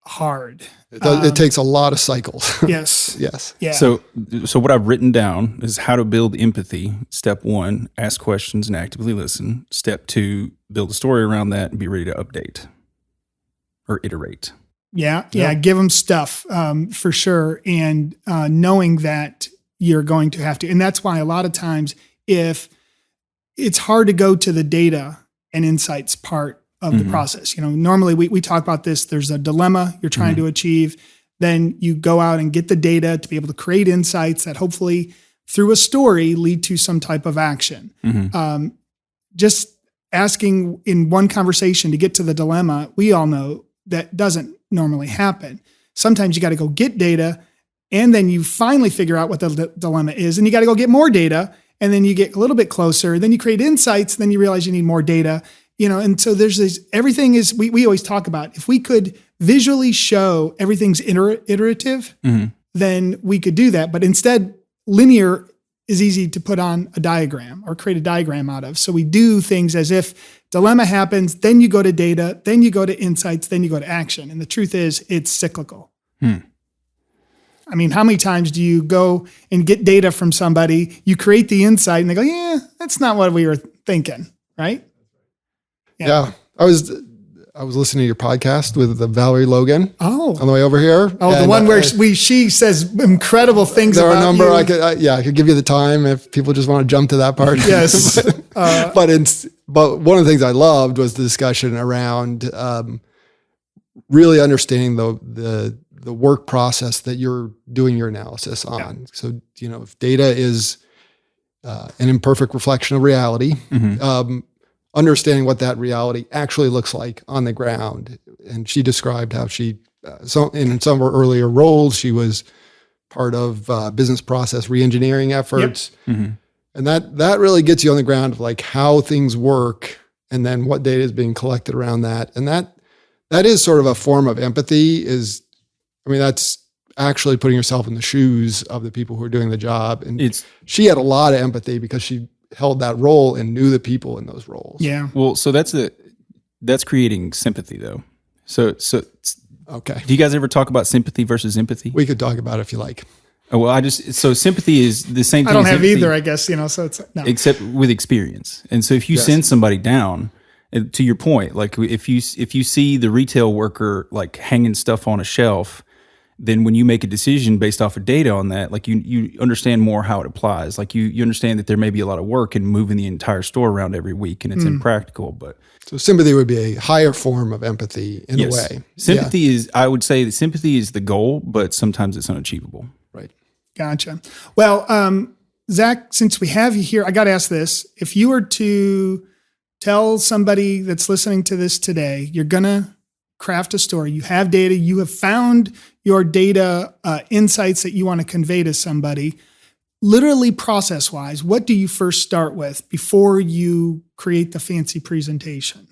hard. It takes a lot of cycles. Yes. Yes. Yeah. So what I've written down is how to build empathy. Step 1, ask questions and actively listen. Step 2, build a story around that and be ready to update. or iterate. Yeah. Give them stuff for sure. And knowing that you're going to have to. And that's why a lot of times if it's hard to go to the data and insights part of the process. Normally we talk about this. There's a dilemma you're trying to achieve. Then you go out and get the data to be able to create insights that hopefully through a story lead to some type of action. Just asking in one conversation to get to the dilemma, we all know that doesn't normally happen. Sometimes you got to go get data and then you finally figure out what the dilemma is and you got to go get more data and then you get a little bit closer. Then you create insights, then you realize you need more data, and so there's this, everything is, we always talk about, if we could visually show everything's iterative, then we could do that. But instead, linear is easy to put on a diagram or create a diagram out of. So we do things as if dilemma happens, then you go to data, then you go to insights, then you go to action. And the truth is it's cyclical. I mean, how many times do you go and get data from somebody, you create the insight and they go, yeah, that's not what we were thinking, right? Yeah. I was listening to your podcast with Valerie Logan. Oh, on the way over here. Oh, the one where she says incredible things about you. There are a number. I could give you the time if people just want to jump to that part. Yes. but one of the things I loved was the discussion around really understanding the work process that you're doing your analysis on. Yeah. So, if data is an imperfect reflection of reality, understanding what that reality actually looks like on the ground. And she described how she, in some of her earlier roles, she was part of business process reengineering efforts. Yep. And that really gets you on the ground of like how things work and then what data is being collected around that. And that is sort of a form of empathy that's actually putting yourself in the shoes of the people who are doing the job. And she had a lot of empathy because she held that role and knew the people in those roles. Yeah. Well, so that's creating sympathy though. So okay. Do you guys ever talk about sympathy versus empathy? We could talk about it if you like. Oh, well, so sympathy is the same thing. I don't have empathy, either, I guess, so it's no. Except with experience. And so if you send somebody down, to your point, like if you see the retail worker like hanging stuff on a shelf, then when you make a decision based off of data on that, like you understand more how it applies. Like you understand that there may be a lot of work in moving the entire store around every week and it's impractical. But so sympathy would be a higher form of empathy in a way. Sympathy is, I would say that sympathy is the goal, but sometimes it's unachievable. Right. Gotcha. Well, Zach, since we have you here, I got to ask this. If you were to tell somebody that's listening to this today, you're going to craft a story, you have data, you have found your data insights that you want to convey to somebody, literally process-wise, what do you first start with before you create the fancy presentation?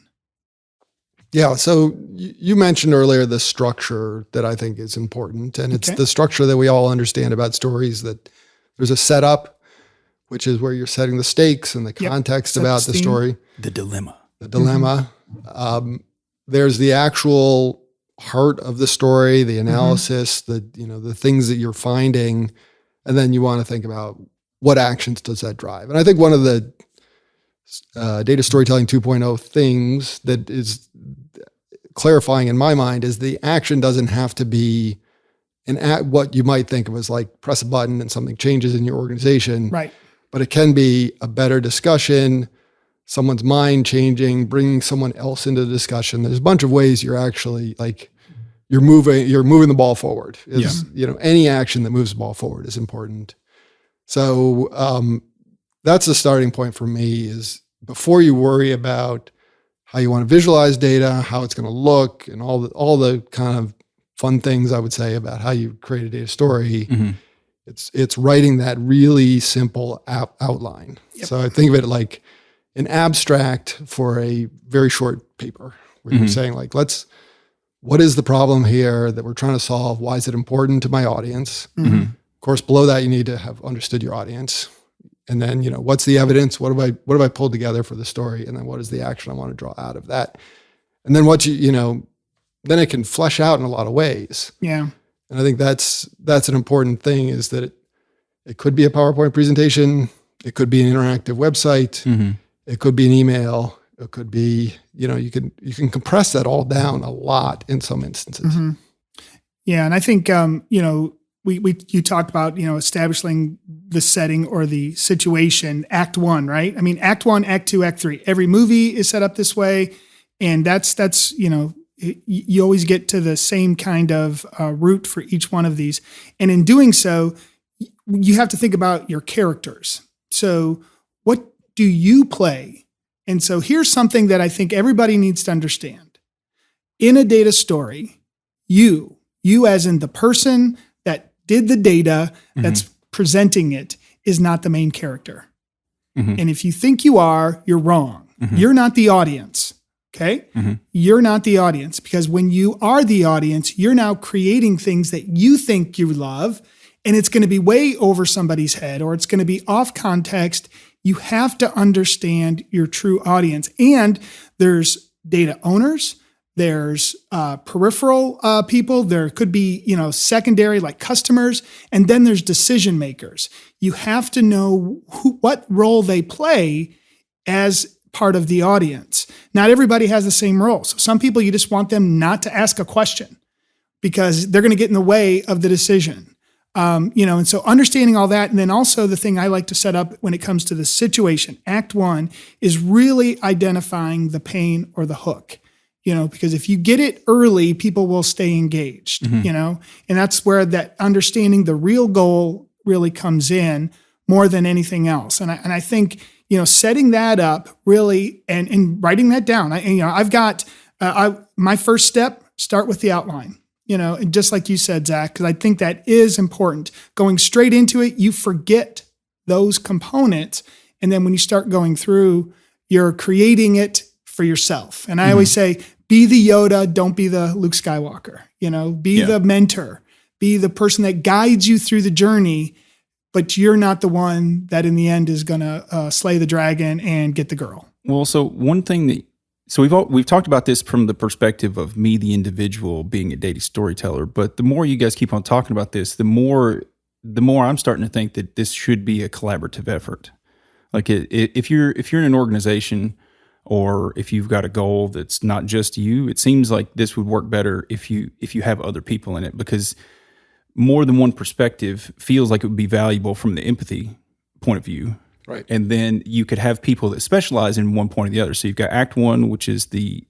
Yeah, so you mentioned earlier the structure that I think is important, and it's the structure that we all understand about stories, that there's a setup, which is where you're setting the stakes and the context about the story. The dilemma. There's the actual heart of the story, the analysis, the things that you're finding, and then you want to think about what actions does that drive. And I think one of the data storytelling 2.0 things that is clarifying in my mind is the action doesn't have to be what you might think of as like press a button and something changes in your organization. Right. But it can be a better discussion, someone's mind changing, bringing someone else into the discussion. There's a bunch of ways you're actually you're moving the ball forward. Any action that moves the ball forward is important. So that's the starting point for me, is before you worry about how you want to visualize data, how it's going to look, and all the kind of fun things I would say about how you create a data story. It's writing that really simple outline. Yep. So I think of it like an abstract for a very short paper where you're saying like, what is the problem here that we're trying to solve? Why is it important to my audience? Of course, below that, you need to have understood your audience. And then, what's the evidence? What have I pulled together for the story? And then what is the action I want to draw out of that? And then then it can flesh out in a lot of ways. Yeah. And I think that's an important thing, is that it could be a PowerPoint presentation. It could be an interactive website. It could be an email. It could be, you can compress that all down a lot in some instances. Mm-hmm. Yeah. And I think, you talked about, establishing the setting or the situation, act one, right? I mean, act one, act two, act three. Every movie is set up this way. And that's you always get to the same kind of route for each one of these. And in doing so, you have to think about your characters. So what do you play? And so here's something that I think everybody needs to understand. In a data story, you as in the person that did the data, that's presenting it, is not the main character. And if you think you are, you're wrong. You're not the audience. Okay. You're not the audience, because when you are the audience, you're now creating things that you think you love, and it's going to be way over somebody's head, or it's going to be off context. You have to understand your true audience. And there's data owners, there's peripheral people, there could be, secondary like customers, and then there's decision makers. You have to know what role they play as part of the audience. Not everybody has the same role. So some people, you just want them not to ask a question because they're going to get in the way of the decision. And so understanding all that. And then also the thing I like to set up when it comes to the situation, act one, is really identifying the pain or the hook, because if you get it early, people will stay engaged, and that's where that understanding the real goal really comes in more than anything else. And I think, setting that up really and writing that down. I've got my first step, start with the outline, and just like you said, Zach, because I think that is important. Going straight into it, you forget those components. And then when you start going through, you're creating it for yourself. And I always say, be the Yoda, don't be the Luke Skywalker, be the mentor, be the person that guides you through the journey, but you're not the one that in the end is going to slay the dragon and get the girl. Well, so one thing we've talked about this from the perspective of me, the individual, being a data storyteller. But the more you guys keep on talking about this, the more I'm starting to think that this should be a collaborative effort. Like if you're in an organization, or if you've got a goal that's not just you, it seems like this would work better if you have other people in it, because more than one perspective feels like it would be valuable from the empathy point of view. Right. And then you could have people that specialize in one point or the other. So you've got act one, which is the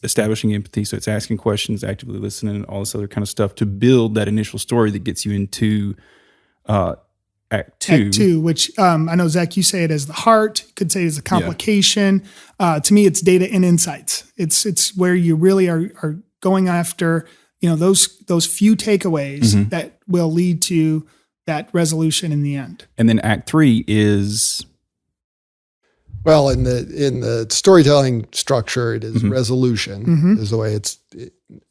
establishing empathy. So it's asking questions, actively listening, all this other kind of stuff to build that initial story that gets you into act two. Act two, which I know, Zach, you say it as the heart, you could say it as a complication. To me, it's data and insights. It's where you really are going after those few takeaways that will lead to that resolution in the end. And then act three is, well, in the storytelling structure, it is resolution is the way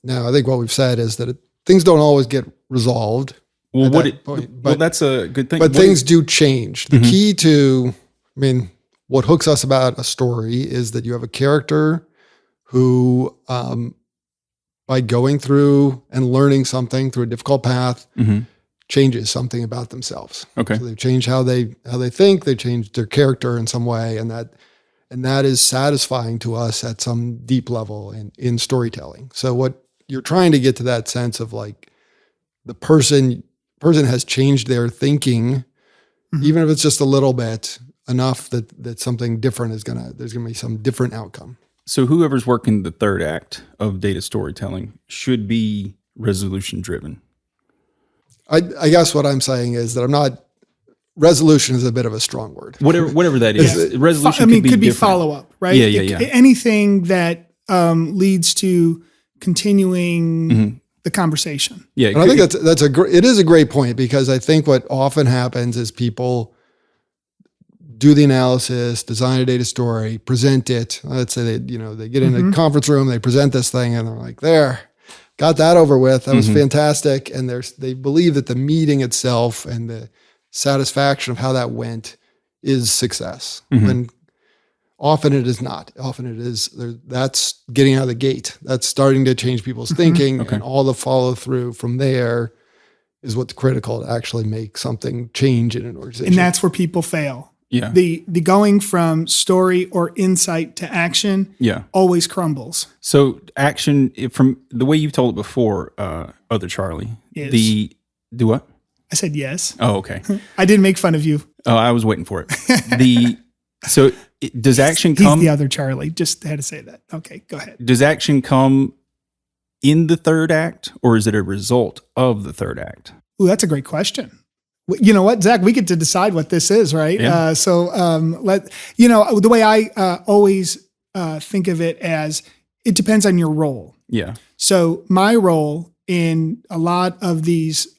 now I think what we've said is that things don't always get resolved. Well, that's a good thing. But things do change. The key to, what hooks us about a story is that you have a character who, by going through and learning something through a difficult path, changes something about themselves. Okay. So they've changed how they think, they changed their character in some way, and that is satisfying to us at some deep level in storytelling. So what you're trying to get to that sense of like the person has changed their thinking, even if it's just a little bit, enough that something different there's gonna be some different outcome. So whoever's working the third act of data storytelling should be resolution driven. I guess what I'm saying is that resolution is a bit of a strong word. Whatever that is. Resolution could be follow-up, right? Yeah. Anything that leads to continuing the conversation. Yeah. And I think it is a great point, because I think what often happens is people do the analysis, design a data story, present it. Let's say they get in a conference room, they present this thing, and they're like, there, got that over with. That was fantastic. And they believe that the meeting itself and the satisfaction of how that went is success. When often it is not. Often it is, that's getting out of the gate. That's starting to change people's thinking, and all the follow through from there is what's critical to actually make something change in an organization. And that's where people fail. Yeah. The going from story or insight to action always crumbles. So action, from the way you've told it before, other Charlie, do what? I said yes. Oh, okay. I didn't make fun of you. Oh, I was waiting for it. Does action come? He's the other Charlie. Just had to say that. Okay, go ahead. Does action come in the third act, or is it a result of the third act? Ooh, that's a great question. You know what, Zach? We get to decide what this is, right? Yeah. The way I always think of it as it depends on your role. Yeah. So my role in a lot of these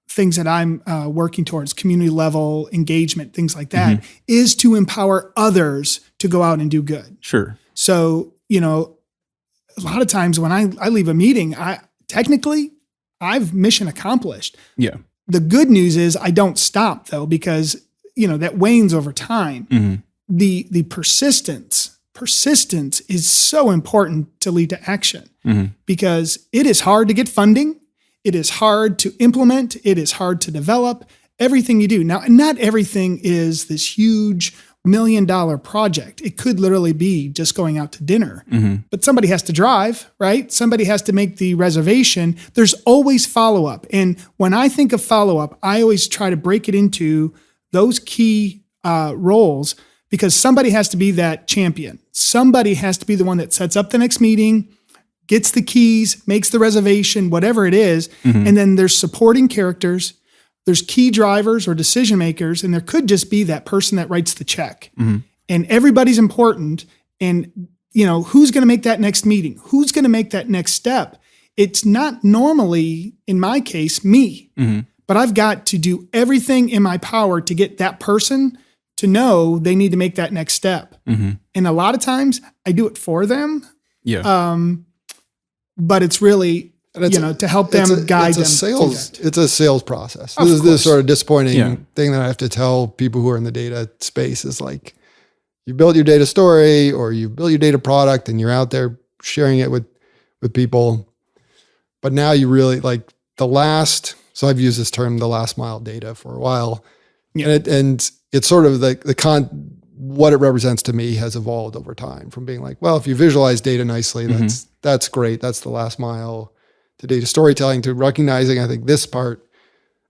things that I'm working towards, community level engagement, things like that, is to empower others to go out and do good. Sure. So, a lot of times when I leave a meeting, I've mission accomplished. Yeah. The good news is I don't stop though, because, that wanes over time. Mm-hmm. The persistence is so important to lead to action because it is hard to get funding. It is hard to implement. It is hard to develop everything you do. Now, not everything is this huge $1 million project. It could literally be just going out to dinner, but somebody has to drive, right? Somebody has to make the reservation. There's always follow-up. And when I think of follow-up, I always try to break it into those key roles because somebody has to be that champion. Somebody has to be the one that sets up the next meeting, gets the keys, makes the reservation, whatever it is. And then there's supporting characters. There's key drivers or decision makers, and there could just be that person that writes the check. And everybody's important. And, who's going to make that next meeting? Who's going to make that next step? It's not normally, in my case, me. But I've got to do everything in my power to get that person to know they need to make that next step. And a lot of times I do it for them. Yeah. But it's really, to help them guide them. It's a sales process. This is this sort of disappointing thing that I have to tell people who are in the data space is like, you build your data story or you build your data product and you're out there sharing it with people. But now you really so I've used this term, the last mile data for a while. And it's sort of what it represents to me has evolved over time from being like, well, if you visualize data nicely, that's great. That's the last mile to data storytelling, to recognizing, I think this part,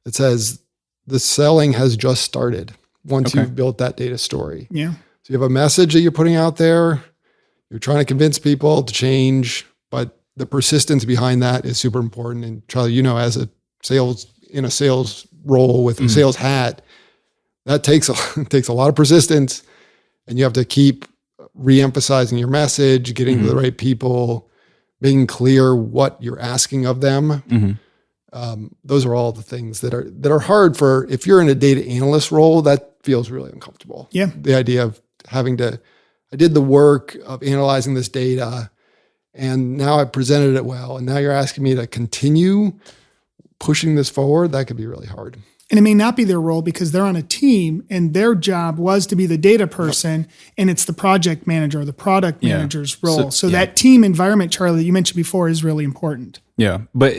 it says the selling has just started once you've built that data story. Yeah. So you have a message that you're putting out there. You're trying to convince people to change, but the persistence behind that is super important. And Charlie, as a sales role with a sales hat, that takes a lot of persistence, and you have to keep re-emphasizing your message, getting to the right people, making clear what you're asking of them. Those are all the things that are hard for, if you're in a data analyst role, that feels really uncomfortable. Yeah. The idea of I did the work of analyzing this data and now I presented it well. And now you're asking me to continue pushing this forward. That could be really hard. And it may not be their role because they're on a team and their job was to be the data person, and it's the project manager or the product manager's role. So that team environment, Charlie, that you mentioned before, is really important. Yeah. But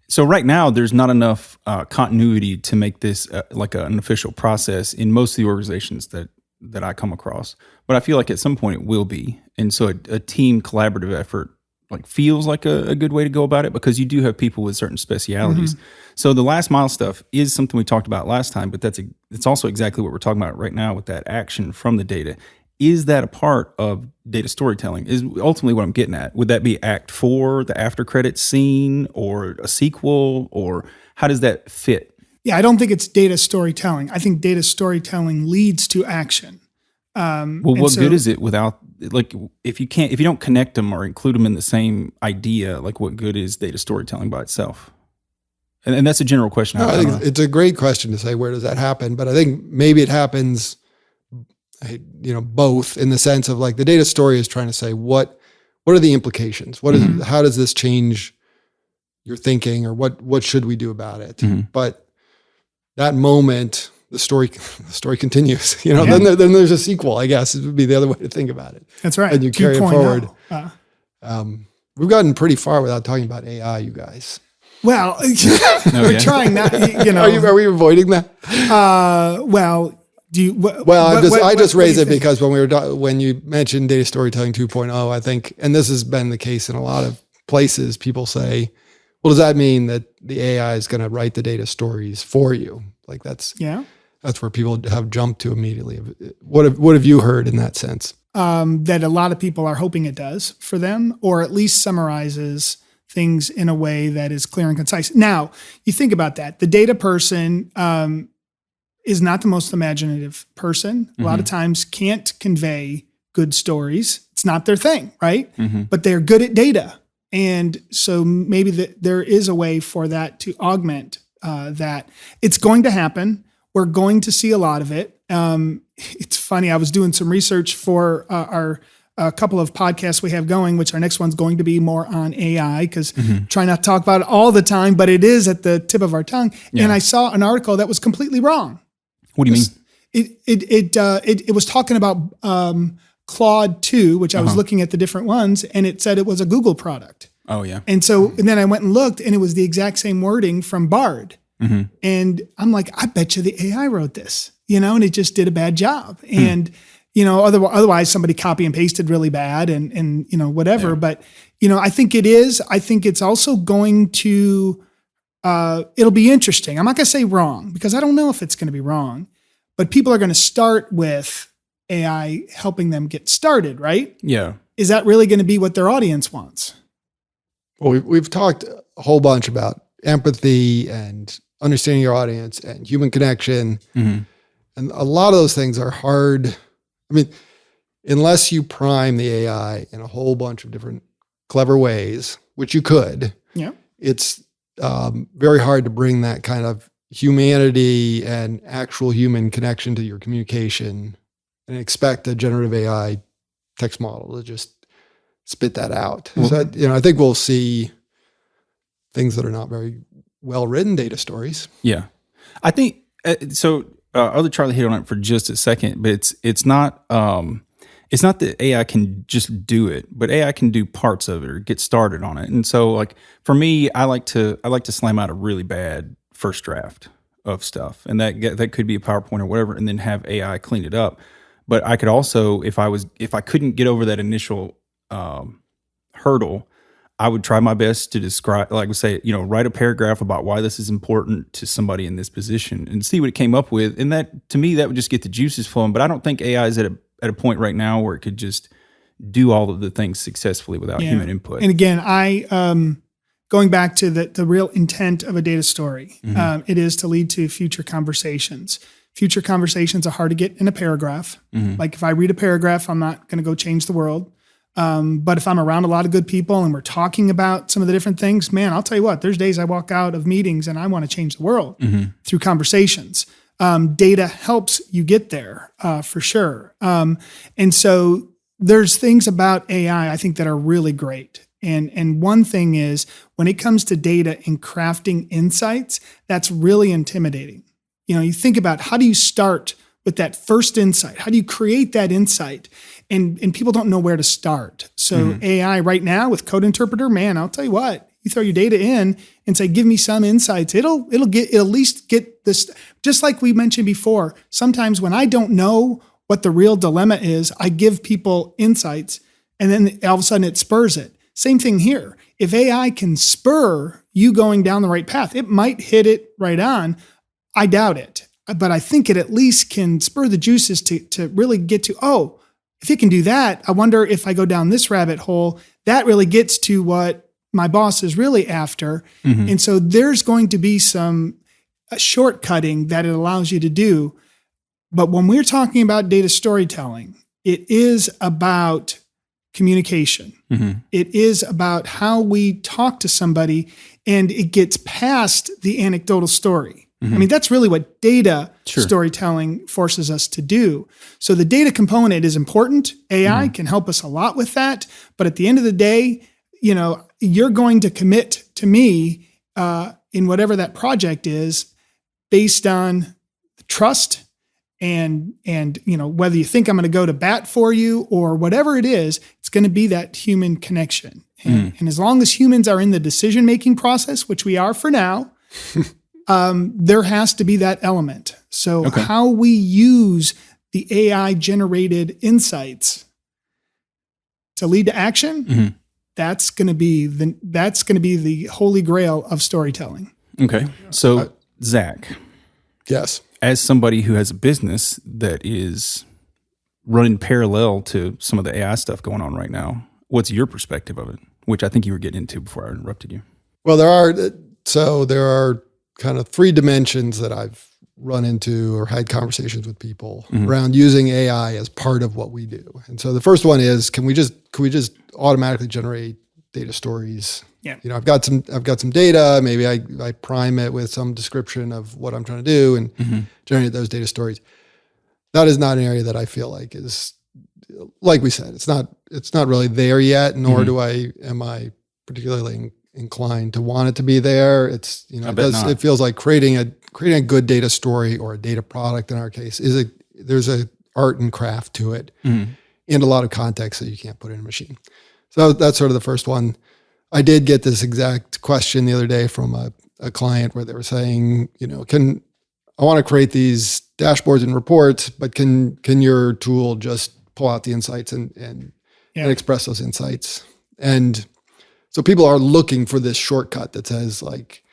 so right now there's not enough continuity to make this like an official process in most of the organizations that I come across. But I feel like at some point it will be. And so a team collaborative effort feels like a good way to go about it, because you do have people with certain specialities. So the last mile stuff is something we talked about last time, but it's also exactly what we're talking about right now with that action from the data. Is that a part of data storytelling? Is ultimately what I'm getting at. Would that be Act 4, the after credits scene, or a sequel, or how does that fit? Yeah, I don't think it's data storytelling. I think data storytelling leads to action. What good is it without, if you don't connect them or include them in the same idea, what good is data storytelling by itself? And that's a general question. I think it's a great question to say, where does that happen? But I think maybe it happens, both, in the sense of the data story is trying to say, what are the implications? What is, how does this change your thinking, or what should we do about it? But that moment, the story continues, then there's a sequel, I guess, it would be the other way to think about it. That's right. And you carry it forward. We've gotten pretty far without talking about AI, you guys. Well, we're trying not, Are we avoiding that? Do you? I just raised it because when you mentioned data storytelling 2.0, I think, and this has been the case in a lot of places, people say, well, does that mean that the AI is going to write the data stories for you? Like that's where people have jumped to immediately. What have you heard in that sense? That a lot of people are hoping it does for them, or at least summarizes things in a way that is clear and concise. Now, you think about that. The data person is not the most imaginative person. A lot of times can't convey good stories. It's not their thing, right? But they're good at data. And so maybe there is a way for that to augment that. It's going to happen. We're going to see a lot of it. It's funny. I was doing some research for our couple of podcasts we have going, which our next one's going to be more on AI because try not to talk about it all the time, but it is at the tip of our tongue. Yeah. And I saw an article that was completely wrong. What do you mean? It was talking about Claude 2, which I was looking at the different ones, and it said it was a Google product. Oh yeah. And then I went and looked, and it was the exact same wording from Bard. And I'm like, I bet you the AI wrote this, and it just did a bad job. And otherwise somebody copy and pasted really bad and whatever. Yeah. But I think it is. I think it's also going to. It'll be interesting. I'm not going to say wrong because I don't know if it's going to be wrong, but people are going to start with AI helping them get started, right? Yeah. Is that really going to be what their audience wants? Well, we've talked a whole bunch about empathy and understanding your audience and human connection. And a lot of those things are hard. I mean, unless you prime the AI in a whole bunch of different clever ways, which you could, it's very hard to bring that kind of humanity and actual human connection to your communication and expect a generative AI text model to just spit that out. So, I think we'll see things that are not very well-written data stories. Yeah. I think, so I'll let Charlie hit on it for just a second, but it's not that AI can just do it, but AI can do parts of it or get started on it. And so like for me, I like to slam out a really bad first draft of stuff. And that could be a PowerPoint or whatever, and then have AI clean it up. But I could also, if I couldn't get over that initial hurdle, I would try my best to describe, like we say, write a paragraph about why this is important to somebody in this position and see what it came up with. And that, to me, that would just get the juices flowing. But I don't think AI is at a point right now where it could just do all of the things successfully without human input. And again, going back to the real intent of a data story, it is to lead to future conversations. Future conversations are hard to get in a paragraph. Like if I read a paragraph, I'm not going to go change the world. But if I'm around a lot of good people and we're talking about some of the different things, man, I'll tell you what, there's days I walk out of meetings and I want to change the world through conversations. Data helps you get there for sure. And so there's things about AI I think that are really great. And one thing is when it comes to data and crafting insights, that's really intimidating. You think about how do you start with that first insight? How do you create that insight? And people don't know where to start. So AI right now with Code Interpreter, man, I'll tell you what, you throw your data in and say, give me some insights. It'll at least get this, just like we mentioned before. Sometimes when I don't know what the real dilemma is, I give people insights and then all of a sudden it spurs it. Same thing here. If AI can spur you going down the right path, it might hit it right on. I doubt it, but I think it at least can spur the juices to really get to, if it can do that, I wonder if I go down this rabbit hole, that really gets to what my boss is really after. And so there's going to be some shortcutting that it allows you to do. But when we're talking about data storytelling, it is about communication. It is about how we talk to somebody and it gets past the anecdotal story. I mean, that's really what data storytelling forces us to do. So the data component is important. AI can help us a lot with that. But at the end of the day, you're going to commit to me in whatever that project is based on trust and whether you think I'm going to go to bat for you or whatever it is, it's going to be that human connection. And as long as humans are in the decision-making process, which we are for now, There has to be that element. So how we use the AI generated insights to lead to action, that's going to be the holy grail of storytelling. Okay. So Zach. Yes. As somebody who has a business that is running parallel to some of the AI stuff going on right now, what's your perspective of it? Which I think you were getting into before I interrupted you. Well, there are kind of three dimensions that I've run into or had conversations with people around using AI as part of what we do. And so the first one is, can we just automatically generate data stories? Yeah. I've got some data. Maybe I prime it with some description of what I'm trying to do and generate those data stories. That is not an area that I feel like is, like we said, it's not really there yet, nor am I particularly inclined to want it to be there. It's, it feels like creating a good data story or a data product in our case there's a art and craft to it and a lot of context that you can't put in a machine. So that's sort of the first one. I did get this exact question the other day from a client where they were saying, I want to create these dashboards and reports, but can your tool just pull out the insights and express those insights? And so people are looking for this shortcut that says like,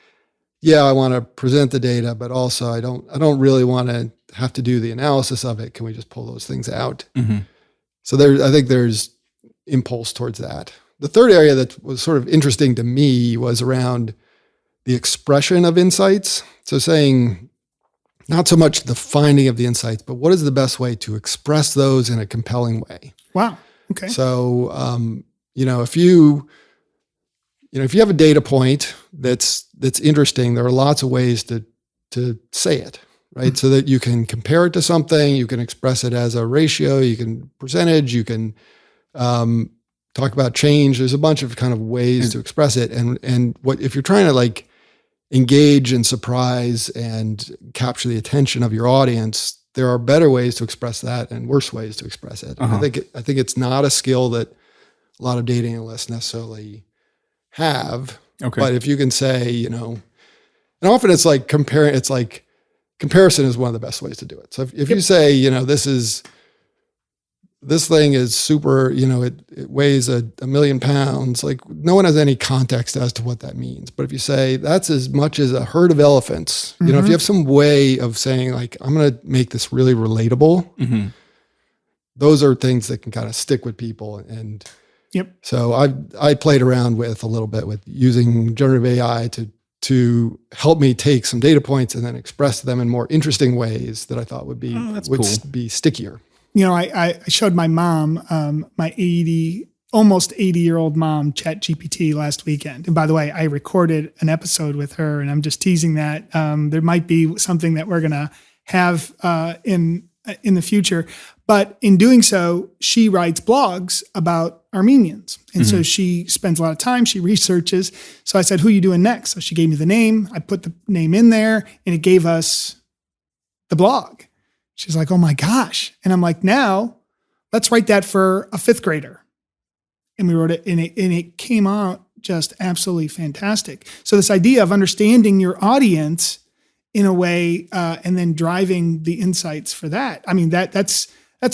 yeah, I want to present the data, but also I don't really want to have to do the analysis of it. Can we just pull those things out? So I think there's impulse towards that. The third area that was sort of interesting to me was around the expression of insights. So saying not so much the finding of the insights, but what is the best way to express those in a compelling way? Wow. Okay. So, if you have a data point that's interesting, there are lots of ways to say it, right? So that you can compare it to something, you can express it as a ratio, you can percentage, you can talk about change. There's a bunch of kind of ways to express it. And what if you're trying to like engage and surprise and capture the attention of your audience, there are better ways to express that and worse ways to express it. I think it's not a skill that a lot of data analysts necessarily have. Okay. But if you can say, and often it's like comparison is one of the best ways to do it. So if you say, this thing is super, it weighs a million pounds, like no one has any context as to what that means. But if you say that's as much as a herd of elephants, if you have some way of saying like, I'm going to make this really relatable, those are things that can kind of stick with people. And so I played around with a little bit with using generative AI to help me take some data points and then express them in more interesting ways that I thought would be be stickier. I showed my mom, my almost 80-year-old mom, ChatGPT last weekend. And by the way, I recorded an episode with her, and I'm just teasing that there might be something that we're going to have in the future. But in doing so, she writes blogs about Armenians. And so she spends a lot of time, she researches. So I said, who are you doing next? So she gave me the name. I put the name in there, and it gave us the blog. She's like, oh my gosh. And I'm like, now let's write that for a fifth grader. And we wrote it, and it came out just absolutely fantastic. So this idea of understanding your audience in a way and then driving the insights for that. I mean, that's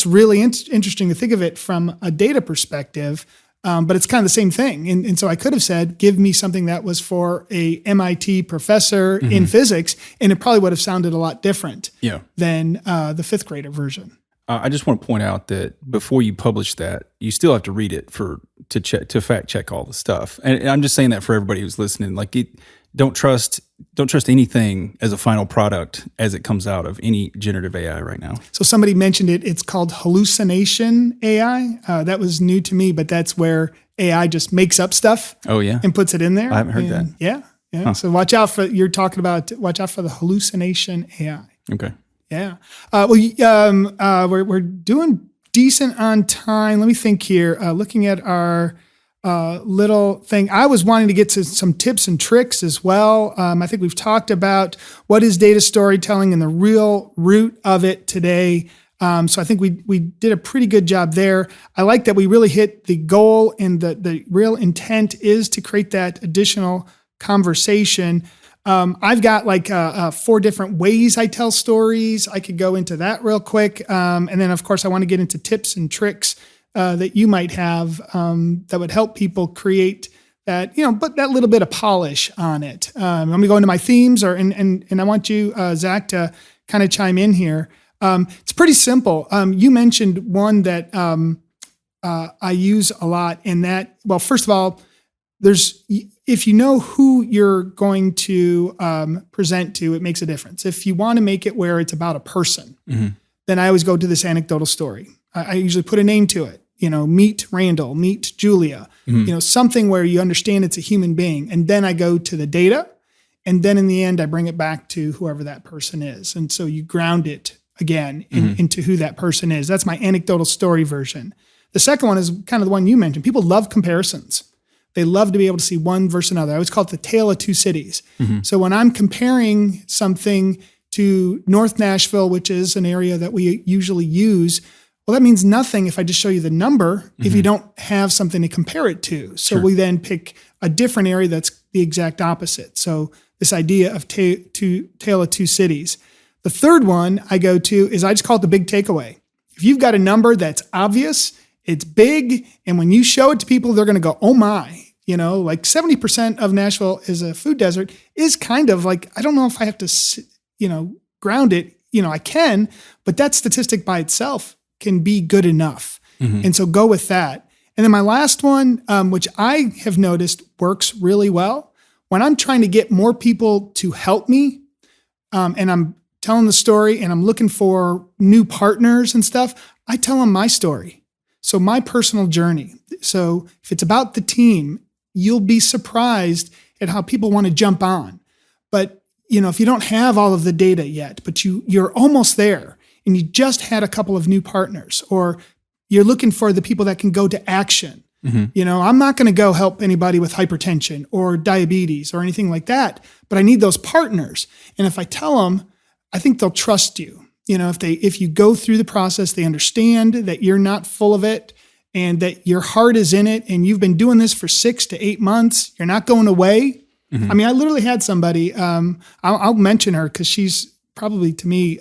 really interesting to think of it from a data perspective, but it's kind of the same thing. And so I could have said, give me something that was for a MIT professor in physics, and it probably would have sounded a lot different than the fifth grader version. I just want to point out that before you publish that, you still have to read it to fact check all the stuff. And I'm just saying that for everybody who's listening. Like, don't trust anything as a final product as it comes out of any generative AI right now. So somebody mentioned it. It's called hallucination AI. That was new to me, but that's where AI just makes up stuff. Oh yeah, and puts it in there. I haven't heard that. Yeah. Huh. So watch out for the hallucination AI. Okay. Yeah. We're doing decent on time. Let me think here. Looking at our little thing, I was wanting to get to some tips and tricks as well. I think we've talked about what is data storytelling and the real root of it today. So I think we did a pretty good job there. I like that we really hit the goal, and the real intent is to create that additional conversation. I've got like 4 different ways I tell stories. I could go into that real quick. And then, of course, I want to get into tips and tricks that you might have that would help people create that, put that little bit of polish on it. I'm going to go into my themes, and I want you, Zach, to kind of chime in here. It's pretty simple. You mentioned one that I use a lot, and that, well, first of all, if you know who you're going to present to, it makes a difference. If you want to make it where it's about a person, then I always go to this anecdotal story. I usually put a name to it. Meet Randall, meet Julia, something where you understand it's a human being. And then I go to the data. And then in the end, I bring it back to whoever that person is. And so you ground it again into who that person is. That's my anecdotal story version. The second one is kind of the one you mentioned. People love comparisons. They love to be able to see one versus another. I always call it the tale of 2 cities. So when I'm comparing something to North Nashville, which is an area that we usually use, well, that means nothing if I just show you the number if you don't have something to compare it to. So we then pick a different area that's the exact opposite. So this idea of tale of 2 cities. The third one I go to is I just call it the big takeaway. If you've got a number that's obvious, it's big, and when you show it to people, they're going to go, oh my, like 70% of Nashville is a food desert is kind of like, I don't know if I have to, ground it, I can, but that statistic by itself can be good enough. And so go with that. And then my last one, which I have noticed works really well, when I'm trying to get more people to help me, and I'm telling the story and I'm looking for new partners and stuff, I tell them my story. So my personal journey. So if it's about the team, you'll be surprised at how people want to jump on. But, if you don't have all of the data yet, but you're almost there and you just had a couple of new partners, or you're looking for the people that can go to action. I'm not going to go help anybody with hypertension or diabetes or anything like that, but I need those partners. And if I tell them, I think they'll trust you. If you go through the process, they understand that you're not full of it and that your heart is in it and you've been doing this for 6 to 8 months. You're not going away. I mean, I literally had somebody, I'll mention her because she's probably to me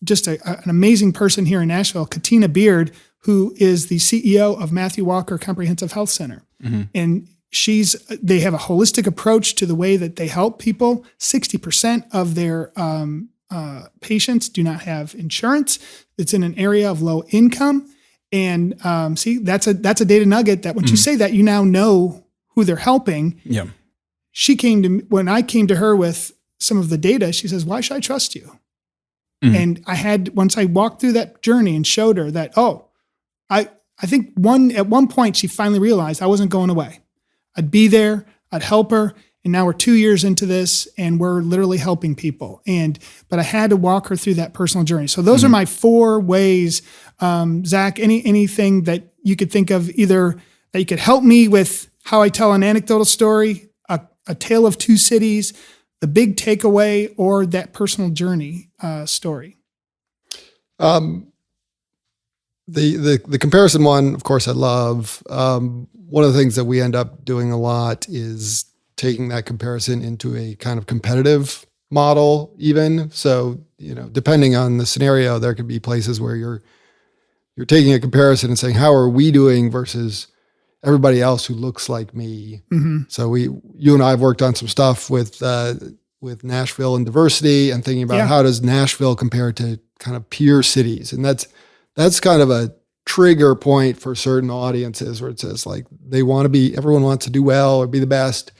just an amazing person here in Nashville, Katina Beard, who is the CEO of Matthew Walker Comprehensive Health Center. And they have a holistic approach to the way that they help people. 60% of their patients do not have insurance. It's in an area of low income. And that's a data nugget that once you say that, you now know who they're helping. Yeah. When I came to her with some of the data, she says, why should I trust you? And once I walked through that journey and showed her that, I think at one point she finally realized I wasn't going away. I'd be there, I'd help her. And now we're 2 years into this and we're literally helping people. But I had to walk her through that personal journey. So those are my 4 ways. Zach, anything that you could think of, either that you could help me with how I tell an anecdotal story, a tale of 2 cities, the big takeaway, or that personal journey story? The comparison one, of course, I love. One of the things that we end up doing a lot is taking that comparison into a kind of competitive model even. So, depending on the scenario, there could be places where you're taking a comparison and saying, how are we doing versus everybody else who looks like me? So you and I have worked on some stuff with Nashville and diversity and thinking about how does Nashville compare to kind of peer cities? And that's kind of a trigger point for certain audiences where it says like everyone wants to do well or be the best.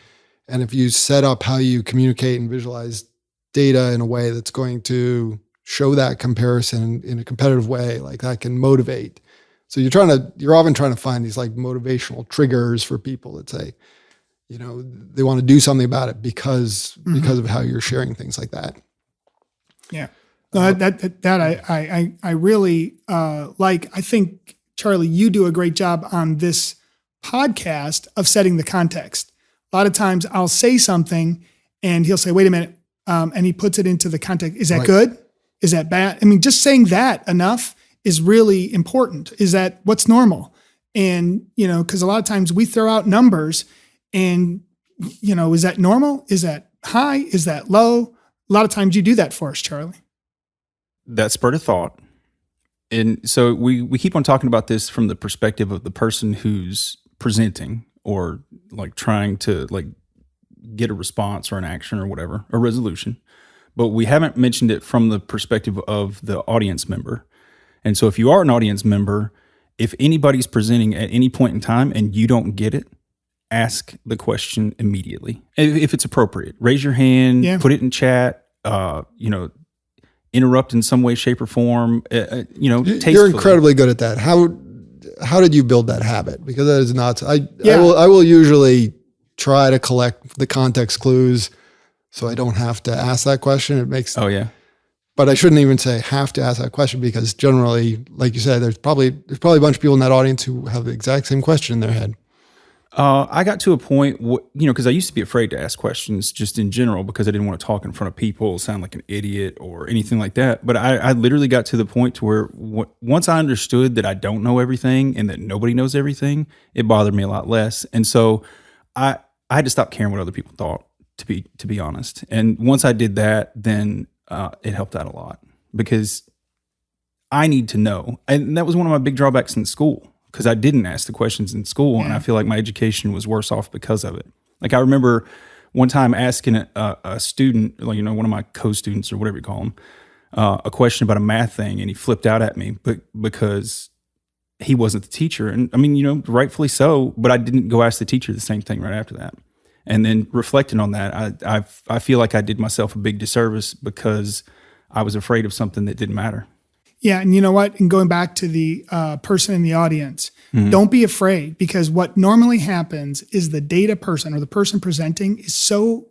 And if you set up how you communicate and visualize data in a way that's going to show that comparison in a competitive way, like that can motivate. So you're often trying to find these like motivational triggers for people that say, they want to do something about it because of how you're sharing things like that. Yeah. I really like. I think, Charlie, you do a great job on this podcast of setting the context. A lot of times I'll say something and he'll say, wait a minute. And he puts it into the context. Is that good? Is that bad? I mean, just saying that enough is really important. Is that what's normal? And, because a lot of times we throw out numbers and, is that normal? Is that high? Is that low? A lot of times you do that for us, Charlie. That spurred a thought. And so we keep on talking about this from the perspective of the person who's presenting or like trying to like get a response or an action or whatever, a resolution. But we haven't mentioned it from the perspective of the audience member. And so if you are an audience member, if anybody's presenting at any point in time and you don't get it, ask the question immediately. If it's appropriate, raise your hand, put it in chat, interrupt in some way, shape, or form, tastefully. You're incredibly good at that. How did you build that habit? Because that is not, I will usually try to collect the context clues so I don't have to ask that question. It makes, but I shouldn't even say have to ask that question because generally, like you said, there's probably a bunch of people in that audience who have the exact same question in their head. I got to a point, because I used to be afraid to ask questions just in general because I didn't want to talk in front of people, sound like an idiot or anything like that. But I literally got to the point to where once I understood that I don't know everything and that nobody knows everything, it bothered me a lot less. And so I had to stop caring what other people thought, to be honest. And once I did that, then it helped out a lot because I need to know. And that was one of my big drawbacks in school. Because I didn't ask the questions in school, and I feel like my education was worse off because of it. Like I remember one time asking a student, like one of my co-students or whatever you call them, a question about a math thing, and he flipped out at me, but because he wasn't the teacher, and I mean, rightfully so. But I didn't go ask the teacher the same thing right after that. And then reflecting on that, I feel like I did myself a big disservice because I was afraid of something that didn't matter. Yeah, and you know what? And going back to the person in the audience, don't be afraid because what normally happens is the data person or the person presenting is so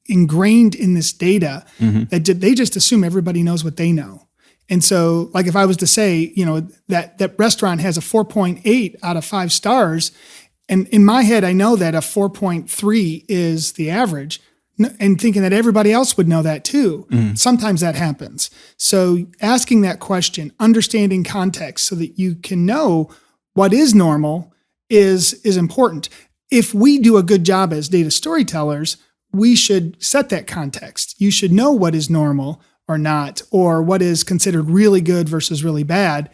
ingrained in this data that they just assume everybody knows what they know. And so, like if I was to say, that restaurant has a 4.8 out of 5 stars, and in my head, I know that a 4.3 is the average. And thinking that everybody else would know that too. Sometimes that happens. So asking that question, understanding context so that you can know what is normal is important. If we do a good job as data storytellers, we should set that context. You should know what is normal or not, or what is considered really good versus really bad.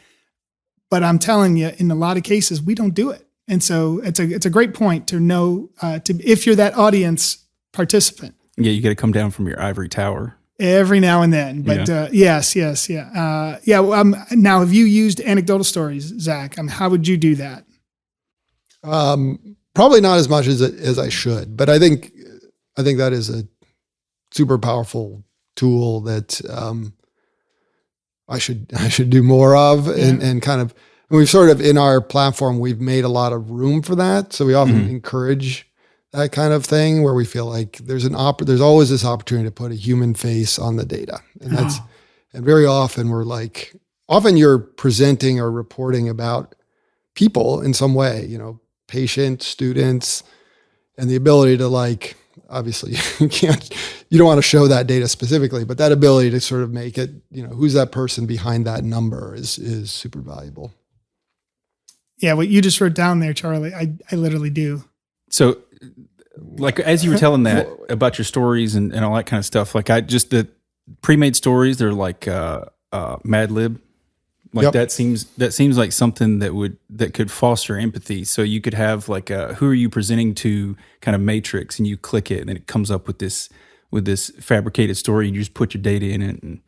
But I'm telling you, in a lot of cases, we don't do it. And so it's a great point to know, if you're that audience participant. Yeah, you got to come down from your ivory tower every now and then. But yes. Now, have you used anecdotal stories, Zach? How would you do that? Probably not as much as I should, but I think that is a super powerful tool that I should do more of, and kind of. And we've sort of in our platform we've made a lot of room for that, so we often encourage that kind of thing where we feel like there's always this opportunity to put a human face on the data. And and very often often you're presenting or reporting about people in some way, patients, students, and the ability to obviously you don't want to show that data specifically, but that ability to sort of make it, who's that person behind that number is super valuable. Yeah. What you just wrote down there, Charlie, I literally do. So, as you were telling that about your stories and all that kind of stuff, the pre-made stories, they're like Mad Lib. That seems like something that could foster empathy. So you could have who are you presenting to kind of matrix, and you click it, and then it comes up with this fabricated story, and you just put your data in it. And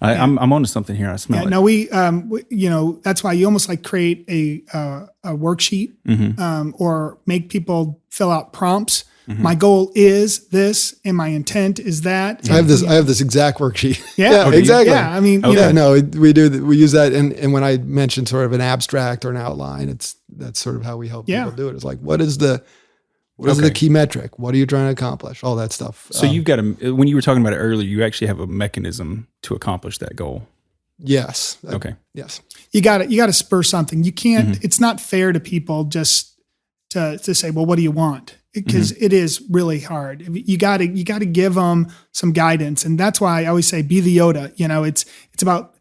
I'm onto something here. I smell it. No, we that's why you almost create a worksheet or make people fill out prompts. My goal is this, and my intent is that. I have this exact worksheet. Yeah, exactly. Yeah, I mean, we do. We use that, and when I mention sort of an abstract or an outline, that's sort of how we help people do it. It's what is the key metric? What are you trying to accomplish? All that stuff. So you've got when you were talking about it earlier, you actually have a mechanism to accomplish that goal. Yes. Okay. Yes. You got to spur something. You can't. It's not fair to people just to say, well, what do you want? Because it is really hard. You got to give them some guidance, and that's why I always say, be the Yoda. It's about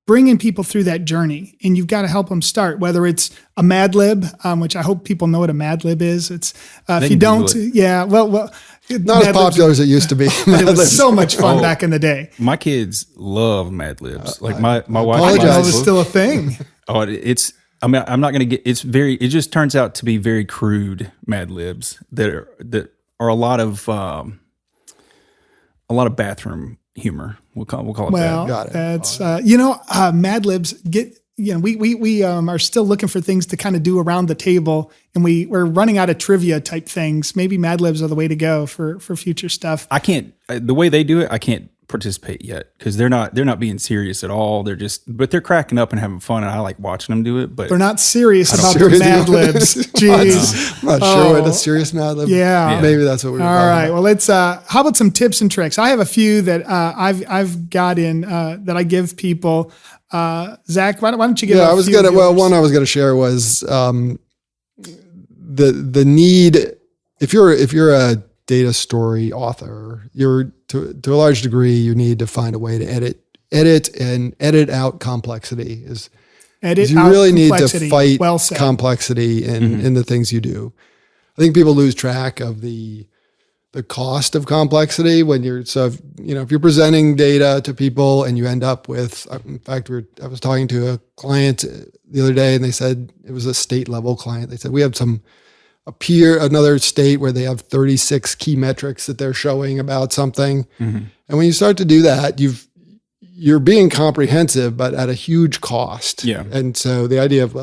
bringing people through that journey, and you've got to help them start. Whether it's a Mad Lib, which I hope people know what a Mad Lib is. It's if you don't, well, Not as popular as it used to be. But it was so much fun back in the day. My kids love Mad Libs. Like my wife. I didn't know it was still a thing. Oh, it's. I mean, I'm not going to get. It's very. It just turns out to be very crude Mad Libs that are a lot of bathroom humor. We'll call it that. Well, Got it. that's Mad Libs get. We are still looking for things to kind of do around the table, and we're running out of trivia type things. Maybe Mad Libs are the way to go for future stuff. I can't. The way they do it, I can't participate yet because they're not being serious at all. But they're cracking up and having fun, and I like watching them do it. But they're not serious about the Mad Libs. Jeez, I'm not sure what a serious Mad Lib. Yeah, maybe that's what we were all talking right. about. Well, let's. How about some tips and tricks? I have a few that I've got in that I give people. Zach, why don't you give? Yeah, one I was gonna share was the need. If you're a data story author, you're to a large degree you need to find a way to edit out complexity. You really need to fight complexity in the things you do. I think people lose track of the cost of complexity when if you're presenting data to people and you end up with, in fact, I was talking to a client the other day and they said, it was a state level client. They said, we have another state where they have 36 key metrics that they're showing about something. Mm-hmm. And when you start to do that, you're being comprehensive, but at a huge cost. Yeah. And so the idea of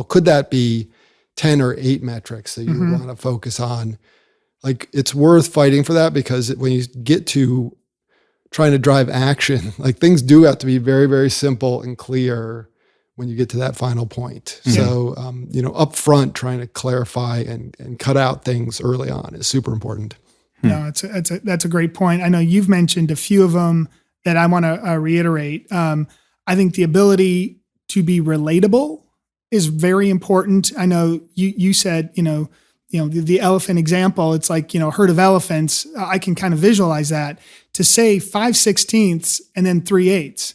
could that be 10 or 8 metrics that you would want to focus on? Like, it's worth fighting for that, because when you get to trying to drive action, things do have to be very, very simple and clear when you get to that final point. Mm-hmm. So, up front, trying to clarify and cut out things early on is super important. No, that's a great point. I know you've mentioned a few of them that I want to reiterate. I think the ability to be relatable is very important. I know you said, the elephant example, it's like, a herd of elephants. I can kind of visualize that. To say 5/16 and then 3/8.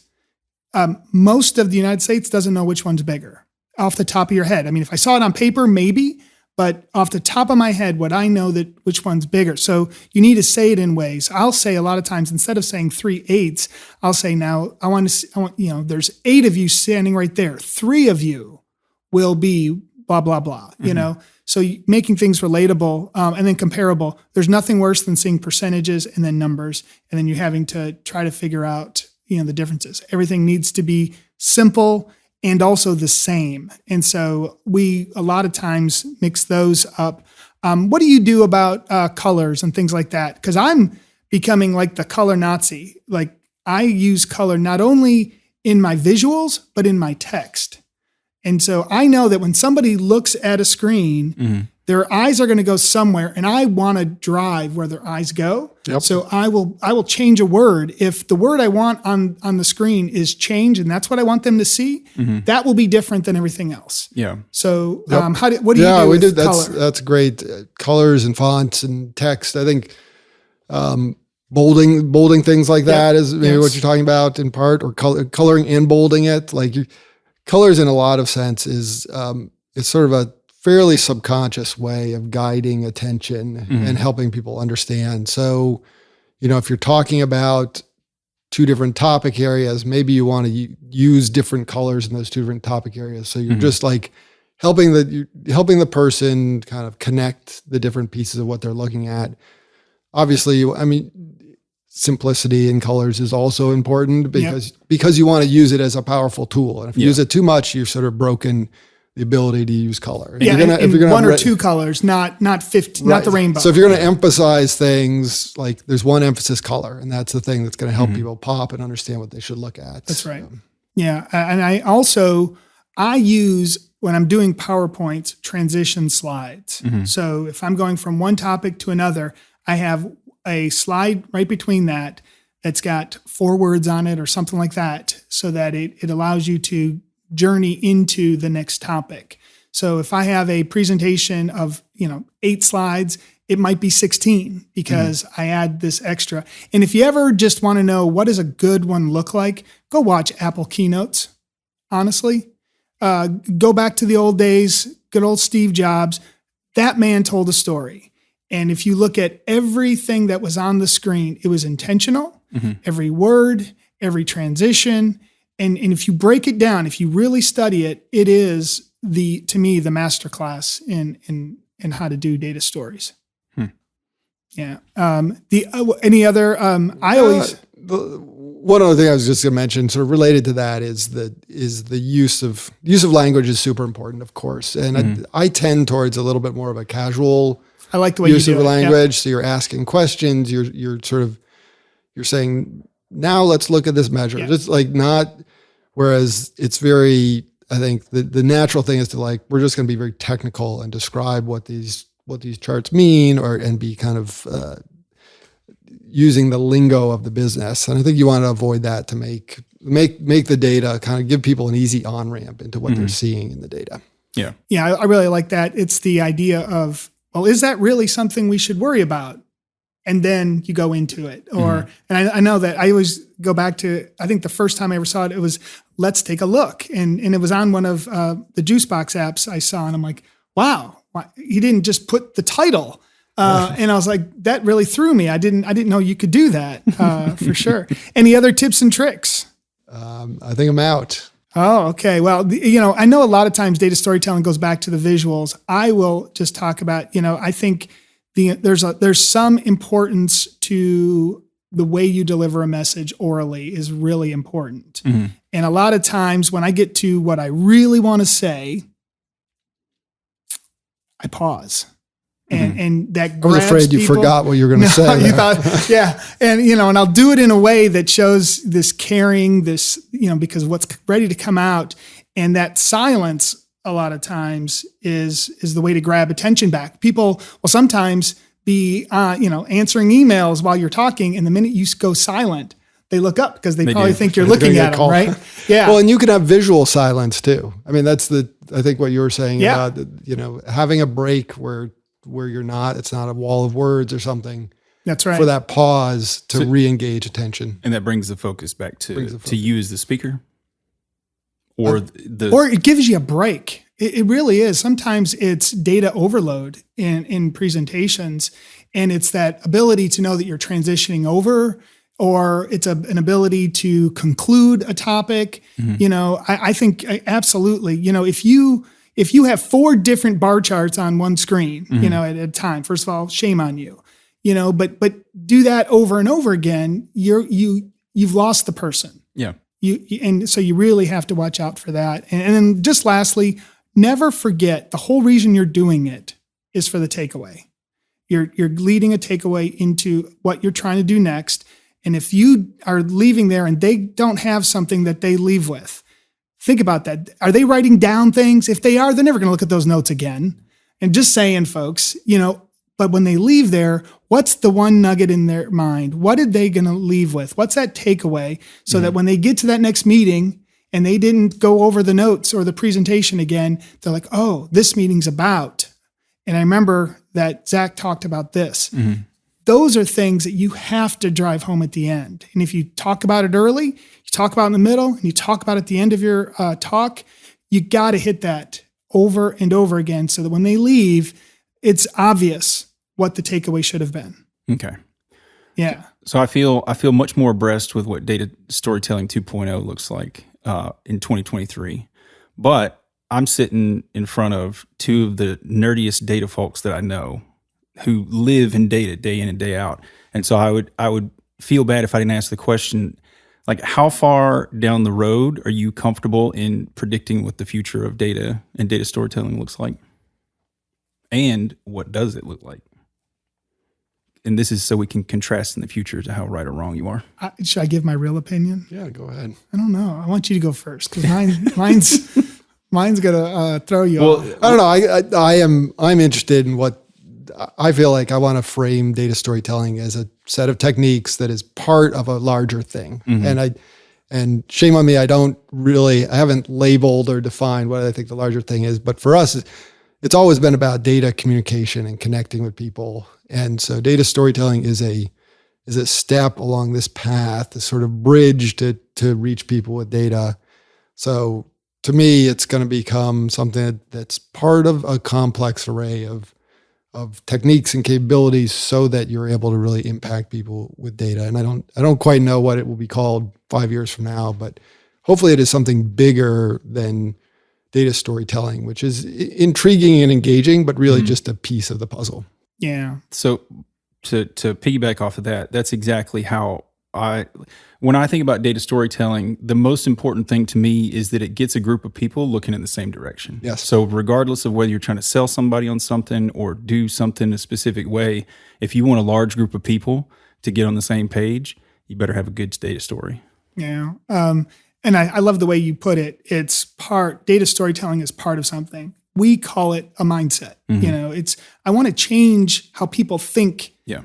Most of the United States doesn't know which one's bigger off the top of your head. I mean, if I saw it on paper, maybe, but off the top of my head, would I know that which one's bigger? So you need to say it in ways. I'll say a lot of times, instead of saying 3/8, I'll say, now I want, there's 8 of you standing right there. 3 of you will be blah, blah, blah, So making things relatable and then comparable. There's nothing worse than seeing percentages and then numbers, and then you having to try to figure out, the differences. Everything needs to be simple and also the same. And so we, a lot of times, mix those up. What do you do about colors and things like that? Because I'm becoming like the color Nazi. Like, I use color not only in my visuals, but in my text. And so I know that when somebody looks at a screen, their eyes are going to go somewhere, and I want to drive where their eyes go. Yep. So I will change a word. If the word I want on the screen is change, and that's what I want them to see, that will be different than everything else. Yeah. So what do you do with color? That's great. Colors and fonts and text. I think bolding things like that is maybe what you're talking about in part, or coloring and bolding it. Colors in a lot of sense is it's sort of a fairly subconscious way of guiding attention and helping people understand. So, if you're talking about 2 different topic areas, maybe you want to use different colors in those 2 different topic areas. So you're just helping the person kind of connect the different pieces of what they're looking at. Obviously, simplicity in colors is also important because you want to use it as a powerful tool. And if you use it too much, you've sort of broken the ability to use color. If you're gonna 1 or 2 colors, not 50, not the rainbow. So if you're going to emphasize things, there's one emphasis color, and that's the thing that's going to help people pop and understand what they should look at. That's right. Yeah. And I use, when I'm doing PowerPoint, transition slides. So if I'm going from one topic to another, I have a slide right between that's got 4 words on it or something like that, so that it allows you to journey into the next topic. So if I have a presentation of, 8 slides, it might be 16 because I add this extra. And if you ever just want to know what does a good one look like, go watch Apple keynotes. Honestly, go back to the old days, good old Steve Jobs. That man told a story. And if you look at everything that was on the screen, it was intentional, every word, every transition. And if you break it down, if you really study it, it is to me, the masterclass in how to do data stories. Yeah. Any other, one other thing I was just going to mention, sort of related to that, is the use of language is super important, of course. And I tend towards a little bit more of a casual I like the way use you do of language. Yeah. So you're asking questions. You're saying, now let's look at this measure. Yeah. Just like not. Whereas it's very, I think the natural thing is to we're just going to be very technical and describe what these charts mean, and be kind of using the lingo of the business. And I think you want to avoid that to make the data kind of give people an easy on-ramp into what they're seeing in the data. Yeah. Yeah, I really like that. It's the idea of, well, is that really something we should worry about? And then you go into it. And I know that I always go back to, I think the first time I ever saw it, it was, let's take a look. And it was on one of the Juicebox apps I saw. And I'm like, wow, he didn't just put the title. And I was like, that really threw me. I didn't know you could do that for sure. Any other tips and tricks? I think I'm out. Oh, okay. Well, I know a lot of times data storytelling goes back to the visuals. I will just talk about, I think there's some importance to the way you deliver a message orally is really important. And a lot of times when I get to what I really want to say, I pause. And that grabs I was afraid you people. forgot what you were going to say. You thought, yeah. And, and I'll do it in a way that shows this caring, because what's ready to come out. And that silence a lot of times is the way to grab attention back. People will sometimes be, answering emails while you're talking. And the minute you go silent, they look up because they probably think you're looking at them, right? Yeah. Well, and you can have visual silence too. I mean, that's I think what you were saying about, having a break where it's not a wall of words or something. That's right. For that pause to re-engage attention. And that brings the focus back to you as the speaker. Or it gives you a break. It really is. Sometimes it's data overload in presentations, and it's that ability to know that you're transitioning over, or it's an ability to conclude a topic. I think absolutely. If you have 4 different bar charts on one screen, at a time, first of all, shame on you. But do that over and over again, you've lost the person. Yeah. And so you really have to watch out for that. And then just lastly, never forget the whole reason you're doing it is for the takeaway. You're leading a takeaway into what you're trying to do next. And if you are leaving there and they don't have something that they leave with, think about that. Are they writing down things? If they are, they're never going to look at those notes again. And just saying, folks, but when they leave there, what's the one nugget in their mind? What are they going to leave with? What's that takeaway? So that when they get to that next meeting and they didn't go over the notes or the presentation again, they're like, oh, this meeting's about. And I remember that Zach talked about this. Those are things that you have to drive home at the end. And if you talk about it early, you talk about it in the middle, and you talk about it at the end of your talk, you got to hit that over and over again so that when they leave, it's obvious what the takeaway should have been. Okay. Yeah. So I feel much more abreast with what data storytelling 2.0 looks like in 2023. But I'm sitting in front of 2 of the nerdiest data folks that I know who live in data day in and day out. And so I would feel bad if I didn't ask the question, like, how far down the road are you comfortable in predicting what the future of data and data storytelling looks like? And what does it look like? And this is so we can contrast in the future to how right or wrong you are. Should I give my real opinion? Yeah, go ahead. I don't know. I want you to go first because mine's gonna throw you off. I don't know. I'm interested in what I feel like. I want to frame data storytelling as a set of techniques that is part of a larger thing. And shame on me, I haven't labeled or defined what I think the larger thing is. But for us, it's always been about data communication and connecting with people. And so data storytelling is a step along this path, this sort of bridge to reach people with data. So to me, it's going to become something that's part of a complex array of of techniques and capabilities so that you're able to really impact people with data. And I don't quite know what it will be called 5 years from now, but hopefully it is something bigger than data storytelling, which is intriguing and engaging, but really just a piece of the puzzle. Yeah. So to piggyback off of that, that's exactly how when I think about data storytelling, the most important thing to me is that it gets a group of people looking in the same direction. Yes. So regardless of whether you're trying to sell somebody on something or do something a specific way, if you want a large group of people to get on the same page, you better have a good data story. Yeah. And I love the way you put it. Data storytelling is part of something. We call it a mindset. I want to change how people think. Yeah.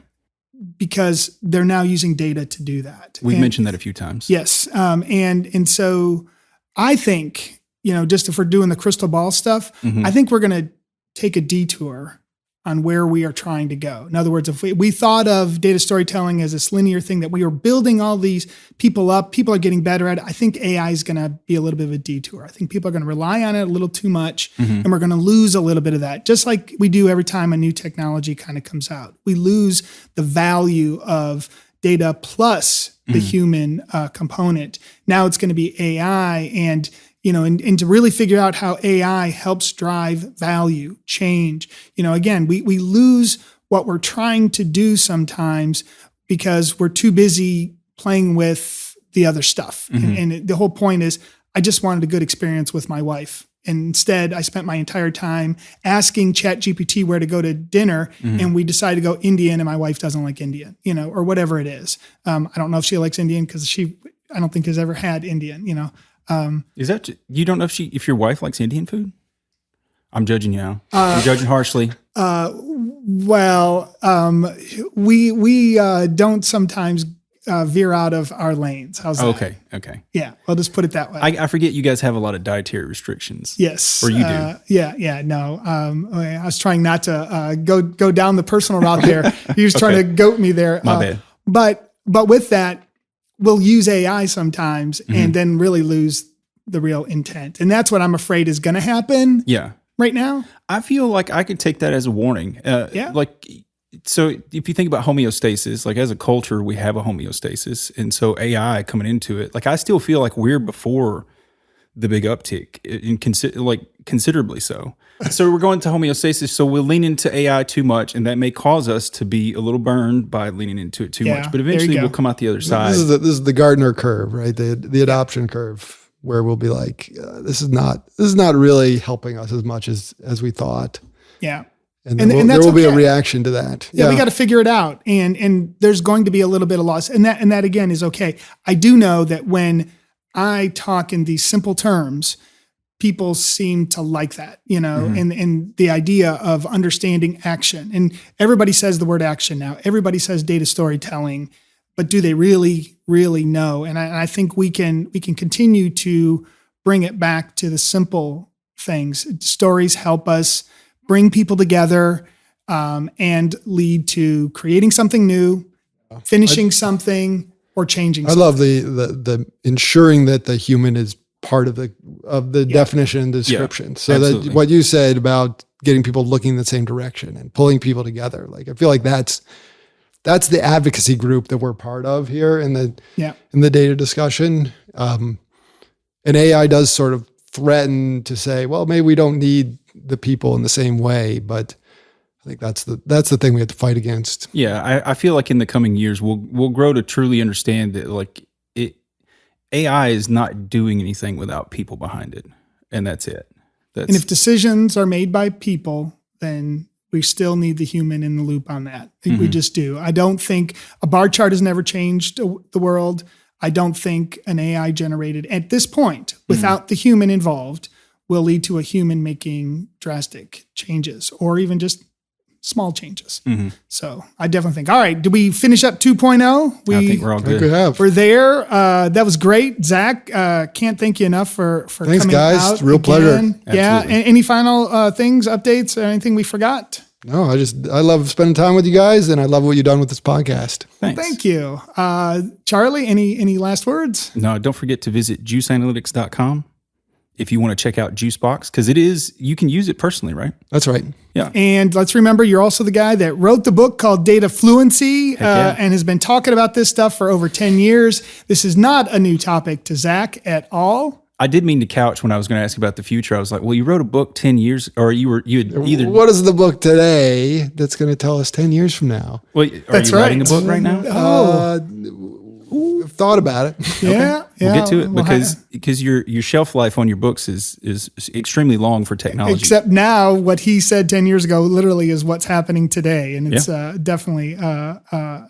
Because they're now using data to do that. We've mentioned that a few times. Yes. And so I think, just if we're doing the crystal ball stuff, I think we're going to take a detour on where we are trying to go. In other words, if we thought of data storytelling as this linear thing that we were building all these people up, people are getting better at it. I think AI is going to be a little bit of a detour. I think people are going to rely on it a little too much, and we're going to lose a little bit of that, just like we do every time a new technology kind of comes out. We lose the value of data plus the human component. Now it's going to be AI, and to really figure out how AI helps drive value, change. Again, we lose what we're trying to do sometimes because we're too busy playing with the other stuff. And the whole point is, I just wanted a good experience with my wife. And instead, I spent my entire time asking ChatGPT where to go to dinner, and we decided to go Indian, and my wife doesn't like Indian, or whatever it is. I don't know if she likes Indian because I don't think has ever had Indian, Is that you don't know if your wife likes Indian food? I'm judging you now. You're judging harshly. We don't sometimes veer out of our lanes. How's that? Okay. Yeah, I'll just put it that way. I forget you guys have a lot of dietary restrictions. Yes. Or you do. Yeah. No. I was trying not to go down the personal route there. He was trying to goat me there. My bad. But with that, we'll use AI sometimes and then really lose the real intent. And that's what I'm afraid is going to happen right now. I feel like I could take that as a warning. So if you think about homeostasis, like as a culture, we have a homeostasis. And so AI coming into it, like I still feel like we're before the big uptick, considerably so. So we're going to homeostasis, so we'll lean into AI too much, and that may cause us to be a little burned by leaning into it too much. But eventually we'll come out the other side. This is the Gardner curve, right? The adoption curve, where we'll be like, this is not really helping us as much as we thought. Yeah. And there will be a reaction to that. Yeah, we got to figure it out, and there's going to be a little bit of loss, and that again is okay. I do know that when I talk in these simple terms, people seem to like that, and the idea of understanding action. And everybody says the word action now. Everybody says data storytelling, but do they really, really know? And I think we can continue to bring it back to the simple things. Stories help us bring people together and lead to creating something new, finishing something, or changing something. I love the ensuring that the human is part of the definition and description. So absolutely. That what you said about getting people looking in the same direction and pulling people together, like I feel like that's the advocacy group that we're part of here in the data discussion. And AI does sort of threaten to say, well, maybe we don't need the people in the same way, but I think that's the thing we have to fight against. Yeah, I feel like in the coming years we'll grow to truly understand that AI is not doing anything without people behind it, and that's it. And if decisions are made by people, then we still need the human in the loop on that. I think we just do. I don't think a bar chart has never changed the world. I don't think an AI generated at this point, without the human involved, will lead to a human making drastic changes or even just small changes. So I definitely think, all right, did we finish up 2.0? I think we're all good. We're there. That was great. Zach, can't thank you enough for Thanks, coming guys. out. It's a real pleasure. Yeah. Any final things, updates, or anything we forgot? No, I love spending time with you guys, and I love what you've done with this podcast. Thanks. Thank you. Charlie, any last words? No, don't forget to visit juiceanalytics.com if you want to check out Juicebox, because you can use it personally, right? That's right. Yeah. And let's remember, you're also the guy that wrote the book called Data Fluency and has been talking about this stuff for over 10 years. This is not a new topic to Zach at all. I did mean to couch when I was going to ask about the future. I was like, well, you wrote a book 10 years, or you had either. What is the book today that's going to tell us 10 years from now? Well, are you writing a book right now? I've thought about it. Yeah. We'll get to it because your shelf life on your books is extremely long for technology. Except now, what he said 10 years ago literally is what's happening today, and it's definitely an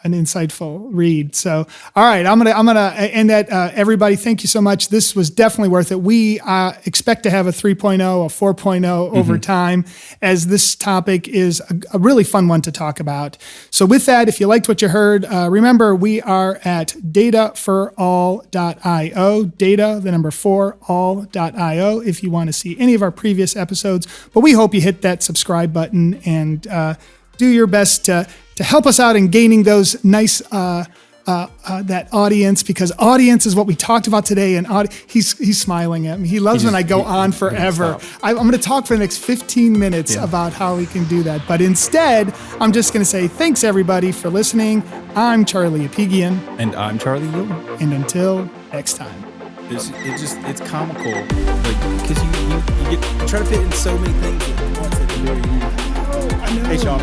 insightful read. So, all right, I'm gonna end that. Everybody, thank you so much. This was definitely worth it. We expect to have a 3.0, a 4.0 over time, as this topic is a really fun one to talk about. So, with that, if you liked what you heard, remember we are at dataforall.io, data, the number 4, all.io, if you want to see any of our previous episodes. But we hope you hit that subscribe button and do your best to help us out in gaining those nice that audience, because audience is what we talked about today. And he's smiling at me. He loves when I go on forever. I'm going to talk for the next 15 minutes about how we can do that. But instead, I'm just going to say thanks everybody for listening. I'm Charlie Apigian. And I'm Charlie Wiley. And until next time. It's comical, because you try to fit in so many things at once that you really need. I know. Hey, Sean.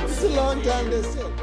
It's a long time to sit.